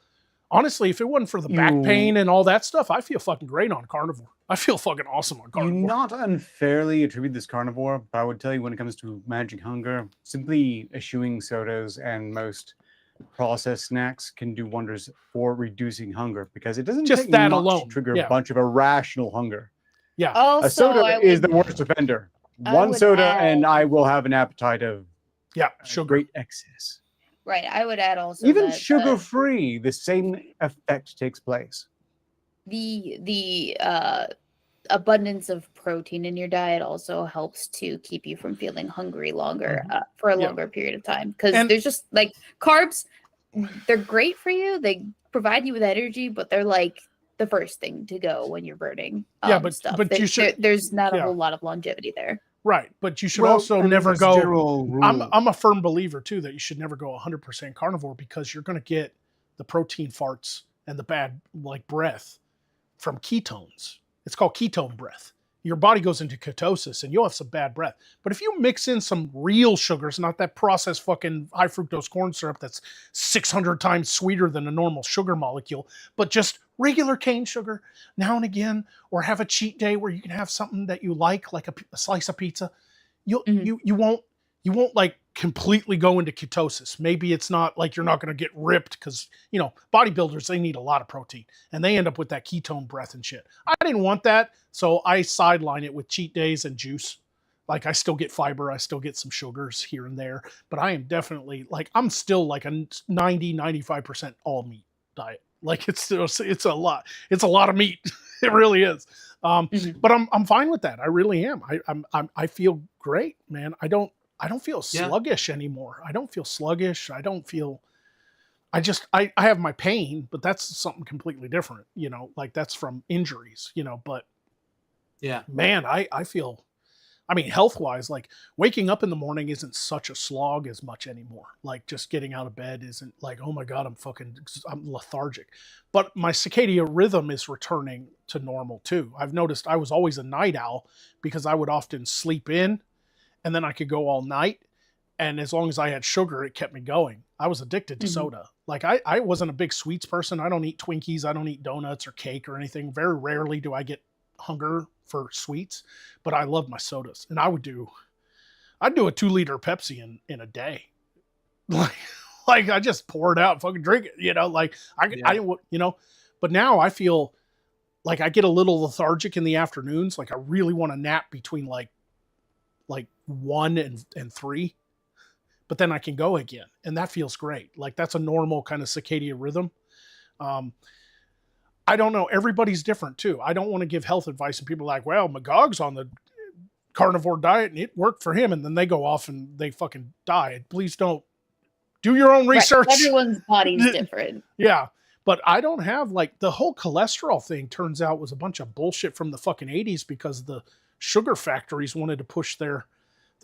honestly, if it wasn't for the back pain and all that stuff, I feel fucking great on carnivore. I feel fucking awesome on carnivore. You not unfairly attribute this carnivore, but I would tell you, when it comes to managing hunger, simply eschewing sodas and most processed snacks can do wonders for reducing hunger, because it doesn't just take that much alone to trigger a bunch of irrational hunger. Yeah. A soda is the worst offender. One soda and I will have an appetite of sugar. Great excess. Right. I would add also even sugar-free, the same effect takes place. The abundance of protein in your diet also helps to keep you from feeling hungry longer for a longer period of time, because there's just like carbs, they're great for you, they provide you with energy, but they're like the first thing to go when you're burning stuff. But there's not a whole lot of longevity there. Right, but you should also never go. I'm a firm believer too that you should never go 100% carnivore, because you're going to get the protein farts and the bad breath from ketones. It's called ketone breath. Your body goes into ketosis and you'll have some bad breath. But if you mix in some real sugars, not that processed fucking high fructose corn syrup that's 600 times sweeter than a normal sugar molecule, but just regular cane sugar now and again, or have a cheat day where you can have something that you like a slice of pizza, you won't like completely go into ketosis. Maybe it's not like you're not going to get ripped because, you know, bodybuilders, they need a lot of protein and they end up with that ketone breath and shit. I didn't want that. So I sideline it with cheat days and juice. Like I still get fiber. I still get some sugars here and there, but I am definitely like, I'm still like a 95% all meat diet. Like it's a lot of meat. It really is. But I'm fine with that. I really am. I feel great, man. I don't feel sluggish anymore. I don't feel sluggish. I don't feel, I have my pain, but that's something completely different, you know, like that's from injuries, you know, but yeah, man, I feel, I mean, health-wise, like waking up in the morning isn't such a slog as much anymore. Like just getting out of bed isn't like, oh my God, I'm lethargic. But my circadian rhythm is returning to normal too. I've noticed I was always a night owl because I would often sleep in and then I could go all night. And as long as I had sugar, it kept me going. I was addicted to soda. Like I wasn't a big sweets person. I don't eat Twinkies. I don't eat donuts or cake or anything. Very rarely do I get hunger for sweets, but I love my sodas. And I'd do a 2-liter Pepsi in a day. Like I just pour it out and fucking drink it, you know, like I you know, but now I feel like I get a little lethargic in the afternoons. Like I really want to nap between like 1 and 3, but then I can go again. And that feels great. Like that's a normal kind of circadian rhythm. I don't know. Everybody's different too. I don't want to give health advice and people are like, well, Magog's on the carnivore diet and it worked for him. And then they go off and they fucking die. Please don't do your own research. Right. Everyone's body's different. Yeah. But I don't have like the whole cholesterol thing turns out was a bunch of bullshit from the fucking 80s because the sugar factories wanted to push their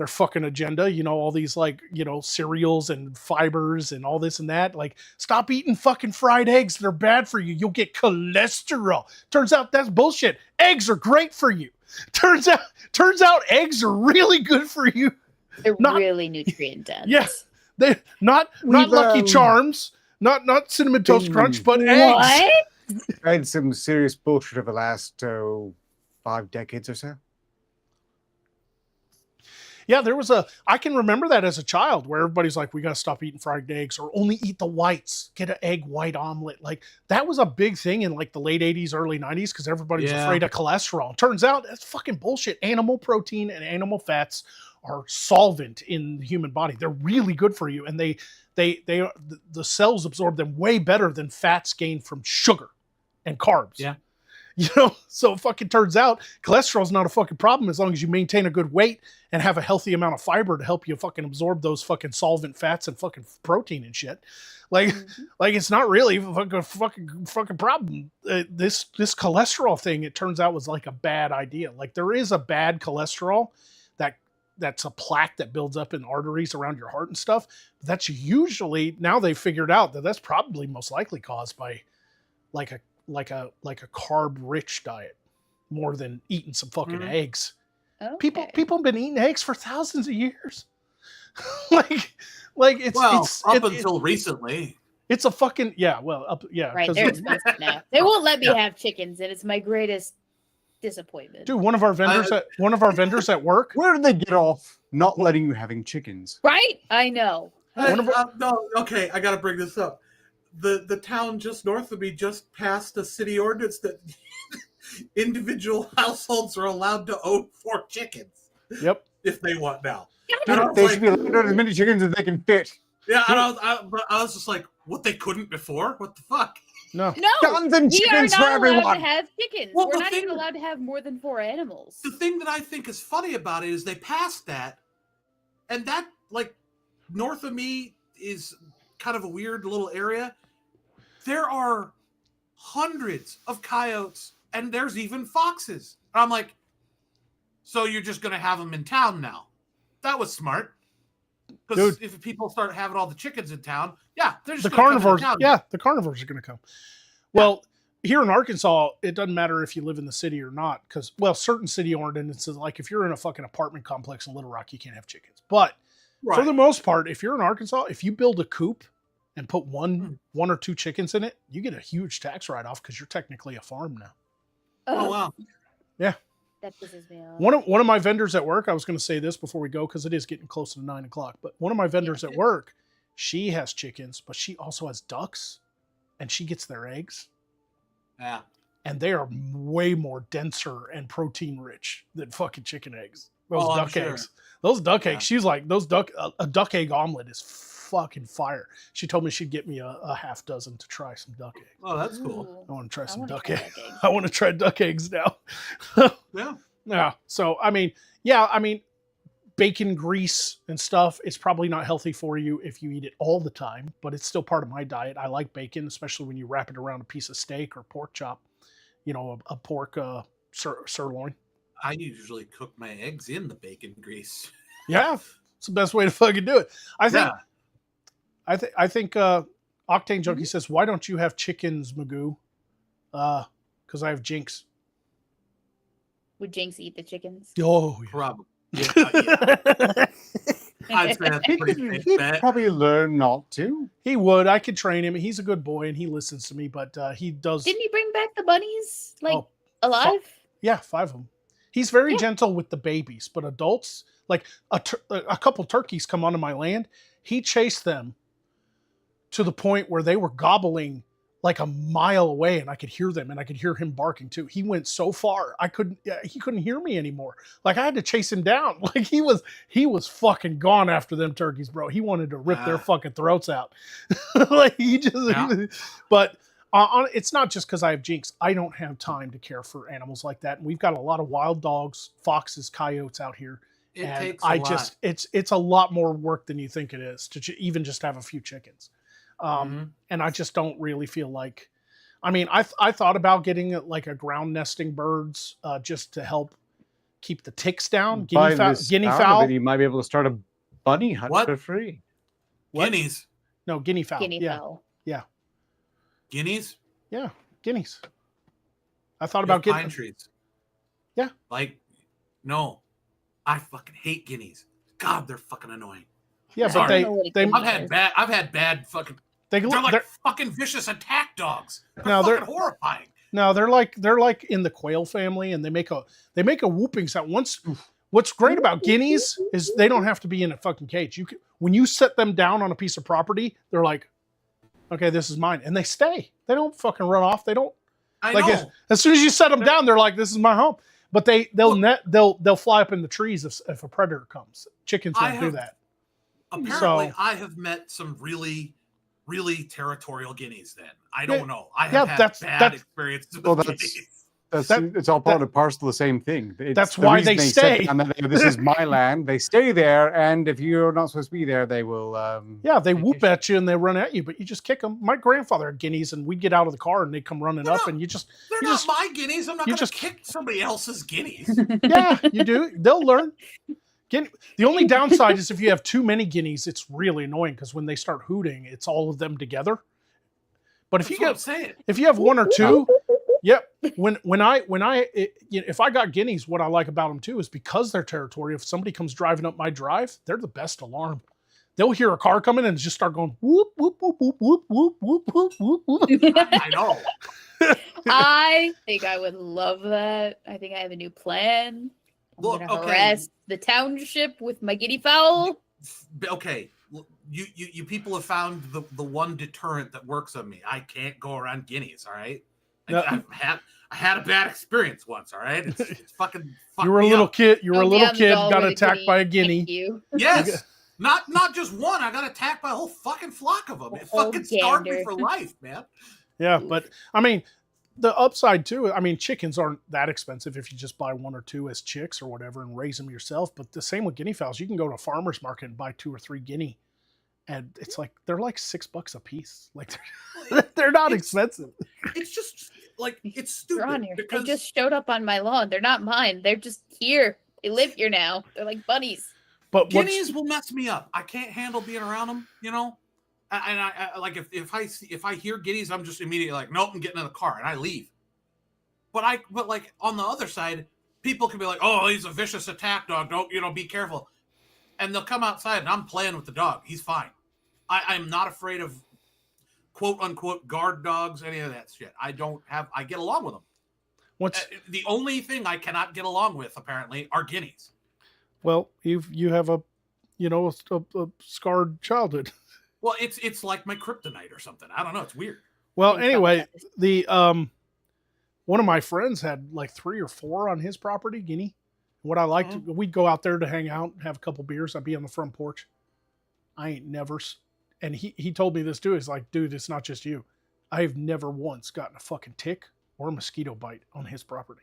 fucking agenda, you know, all these like, you know, cereals and fibers and all this and that. Like, stop eating fucking fried eggs. They're bad for you. You'll get cholesterol. Turns out that's bullshit. Eggs are great for you. Turns out eggs are really good for you. They're really nutrient dense. Yes. They not Lucky Charms, not Cinnamon Toast Crunch, but eggs. I had some serious bullshit over the last 5 decades or so. Yeah, I can remember that as a child where everybody's like, we got to stop eating fried eggs or only eat the whites, get an egg white omelet. Like that was a big thing in like the late 80s, early 90s because everybody was afraid of cholesterol. Turns out that's fucking bullshit. Animal protein and animal fats are solvent in the human body. They're really good for you. And the cells absorb them way better than fats gained from sugar and carbs. Yeah. You know, so it fucking turns out cholesterol is not a fucking problem as long as you maintain a good weight and have a healthy amount of fiber to help you fucking absorb those fucking solvent fats and fucking protein and shit. Like, like it's not really a fucking problem. This cholesterol thing, it turns out was like a bad idea. Like there is a bad cholesterol that's a plaque that builds up in arteries around your heart and stuff. That's usually, now they've figured out that that's probably most likely caused by like a carb rich diet more than eating some fucking eggs. Okay. People have been eating eggs for thousands of years. like it's until recently. It's a fucking right. They're expensive now. They won't let me have chickens, and it's my greatest disappointment. Dude, one of our vendors at work. Where did they get off not letting you having chickens? Right? I know. No, okay, I gotta bring this up. The town just north of me just passed a city ordinance that individual households are allowed to own 4 chickens. Yep. If they want now. They should be allowed to own as many chickens as they can fit. Yeah, but I was just like, what, they couldn't before? What the fuck? No. Guns and chickens for everyone. We are not allowed to have chickens. Well, we're not even allowed to have more than 4 animals. The thing that I think is funny about it is they passed that, and that, like, north of me is kind of a weird little area. There are hundreds of coyotes, and there's even foxes. And I'm like, so you're just going to have them in town now? That was smart. Because if people start having all the chickens in town, they're just the carnivores. Yeah, the carnivores are going to come. Well, here in Arkansas, it doesn't matter if you live in the city or not, because certain city ordinances, like if you're in a fucking apartment complex in Little Rock, you can't have chickens. But for the most part, if you're in Arkansas, if you build a coop and put one or 2 chickens in it, you get a huge tax write-off because you're technically a farm now. Oh wow. Yeah. That pisses me off. One of my vendors at work, I was going to say this before we go because it is getting close to 9 o'clock. But one of my vendors at work, she has chickens, but she also has ducks, and she gets their eggs. Yeah. And they are way more denser and protein rich than fucking chicken eggs. Those duck eggs. Those duck eggs. She's like, a duck egg omelet is fucking fire. She told me she'd get me a half dozen to try some duck eggs. Oh, that's cool. Ooh, I want to try some duck try eggs. I want to try duck eggs now. Yeah. Yeah. So, I mean, bacon grease and stuff, it's probably not healthy for you if you eat it all the time, but it's still part of my diet. I like bacon, especially when you wrap it around a piece of steak or pork chop, a pork sirloin. I usually cook my eggs in the bacon grease. Yeah. It's the best way to fucking do it. I think Octane Junkie says, why don't you have chickens, Magoo? Because I have Jinx. Would Jinx eat the chickens? Oh, yeah. Probably. Yeah. I'd say that's pretty safe He'd bet. probably learn not to. He would. I could train him. He's a good boy and he listens to me, but he does. Didn't he bring back the bunnies? Oh, alive? Yeah, 5 of them. He's very gentle with the babies, but adults, like a couple turkeys come onto my land, he chased them to the point where they were gobbling like a mile away, and I could hear them, and I could hear him barking too. He went so far, he couldn't hear me anymore. Like I had to chase him down. Like he was fucking gone after them turkeys, bro. He wanted to rip their fucking throats out. Like but it's not just because I have Jinx. I don't have time to care for animals like that. And we've got a lot of wild dogs, foxes, coyotes out here. It and takes a lot. It's a lot more work than you think it is to even just have a few chickens. And I just don't really feel like, I thought about getting like a ground nesting birds just to help keep the ticks down. Guinea fowl. You might be able to start a bunny hunt for free. Guineas. No, guinea fowl. Guinea fowl. Yeah. Guineas? Yeah, guineas. I thought about getting pine trees. Yeah. No. I fucking hate guineas. God, they're fucking annoying. Yeah, sorry. but I've had bad fucking. They're like fucking vicious attack dogs. They're fucking horrifying. No, they're like in the quail family, and they make a whooping sound. What's great about guineas is they don't have to be in a fucking cage. When you set them down on a piece of property, they're like, okay, this is mine, and they stay. They don't fucking run off. They don't. I know. As soon as you set them down, they're like, this is my home. But they'll fly up in the trees if a predator comes. Chickens won't do that. Apparently, I have met some really, really territorial guineas. Then I don't know. I have had bad experiences with guineas. It's all part and parcel of the same thing. That's why they stay. This is my land. They stay there, and if you're not supposed to be there, they will. They whoop at you and they run at you, but you just kick them. My grandfather had guineas, and we'd get out of the car and they'd come running up, and they're not my guineas. I'm not going to kick somebody else's guineas. Yeah, you do. They'll learn. The only downside is if you have too many guineas, it's really annoying because when they start hooting, it's all of them together. But if you have one or two. Yep. If I got guineas, what I like about them too is because they're territorial. If somebody comes driving up my drive, they're the best alarm. They'll hear a car coming and just start going whoop whoop whoop whoop whoop whoop whoop whoop whoop whoop. I know. I think I would love that. I think I have a new plan. I'm gonna harass the township with my guinea fowl. Okay. You people have found the one deterrent that works on me. I can't go around guineas. All right. I had a bad experience once. All right, it's fucking. You were a little kid. You were a little kid. Got attacked by a guinea. Yes, not just one. I got attacked by a whole fucking flock of them. It fucking scarred me for life, man. Yeah, but the upside too. Chickens aren't that expensive if you just buy one or two as chicks or whatever and raise them yourself. But the same with guinea fowls. You can go to a farmer's market and buy 2 or 3 guinea. And it's like they're like $6 a piece. Like they're not expensive. It's just like it's stupid. They just showed up on my lawn. They're not mine. They're just here. They live here now. They're like bunnies. But guineas will mess me up. I can't handle being around them. And I like if I hear guineas, I'm just immediately like, nope, I'm getting in the car and I leave. But like on the other side, people can be like, oh, he's a vicious attack dog. Don't be careful. And they'll come outside and I'm playing with the dog. He's fine. I'm not afraid of quote unquote guard dogs, any of that shit. I get along with them. What's The only thing I cannot get along with, apparently, are guineas. well, you have a scarred childhood. Well, it's like my kryptonite or something. I don't know. It's weird. Well, Being anyway, traumatized. the one of my friends had like 3 or 4 on his property, guinea. What I liked, we'd go out there to hang out, have a couple beers. I'd be on the front porch. I ain't never, and he told me this too. He's like, dude, it's not just you. I've never once gotten a fucking tick or a mosquito bite on his property.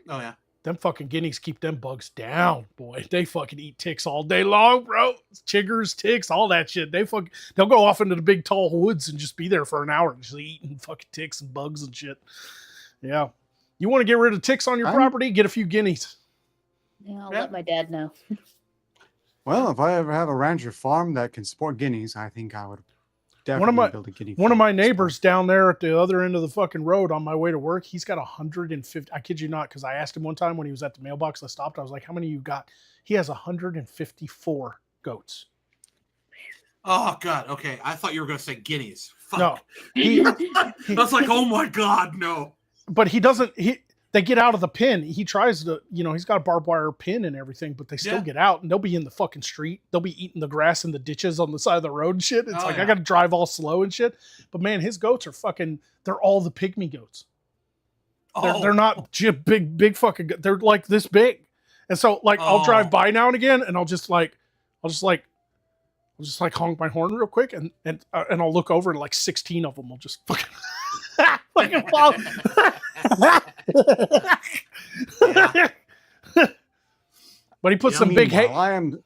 Oh yeah. Them fucking guineas keep them bugs down, boy. They fucking eat ticks all day long, bro. Chiggers, ticks, all that shit. They'll go off into the big tall woods and just be there for an hour, just eating fucking ticks and bugs and shit. Yeah. You want to get rid of ticks on your property? Get a few guineas. Yeah, I'll let my dad know. Well, if I ever have a ranch or farm that can support guineas, I think I would definitely build a guinea farm. One of my neighbors down there at the other end of the fucking road on my way to work, he's got 150. I kid you not, because I asked him one time when he was at the mailbox. I stopped. I was like, "How many you got?" He has 154 goats. Oh god. Okay, I thought you were going to say guineas. Fuck. No, I was like, oh my god, no. but he doesn't. They get out of the pen. He tries to, he's got a barbed wire pin and everything, but they still get out and they'll be in the fucking street. They'll be eating the grass in the ditches on the side of the road and shit. It's I got to drive all slow and shit. But man, his goats are they're all the pygmy goats. They're not big fucking, they're like this big. And so like, I'll drive by now and again and I'll just honk my horn real quick and I'll look over and like 16 of them will just fucking fall. But he put some big hay. I'm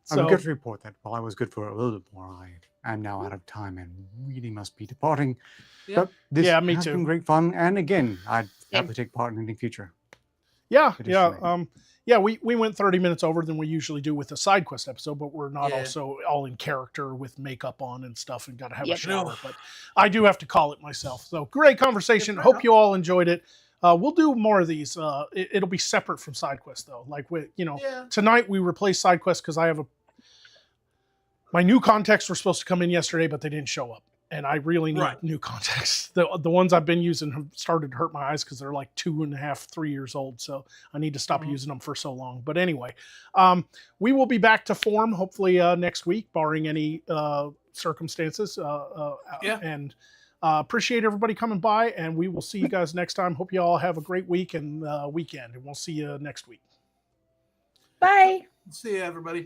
So good to report that while I was good for a little bit more, I am now out of time and really must be departing. Yeah. But this me has too. been great fun. And again, I'd happily take part in any future. We went 30 minutes over than we usually do with a side quest episode, but we're not also all in character with makeup on and stuff and got to have a shower. But I do have to call it myself. So great conversation. Hope you all enjoyed it. We'll do more of these. It'll be separate from side quest though. Like tonight we replaced side quest because I have my new contexts were supposed to come in yesterday, but they didn't show up. And I really need new contexts. The ones I've been using have started to hurt my eyes because they're like 2.5, 3 years old. So I need to stop using them for so long. But anyway, we will be back to form hopefully next week, barring any circumstances. And appreciate everybody coming by. And we will see you guys next time. Hope you all have a great week and weekend. And we'll see you next week. Bye. See you, everybody.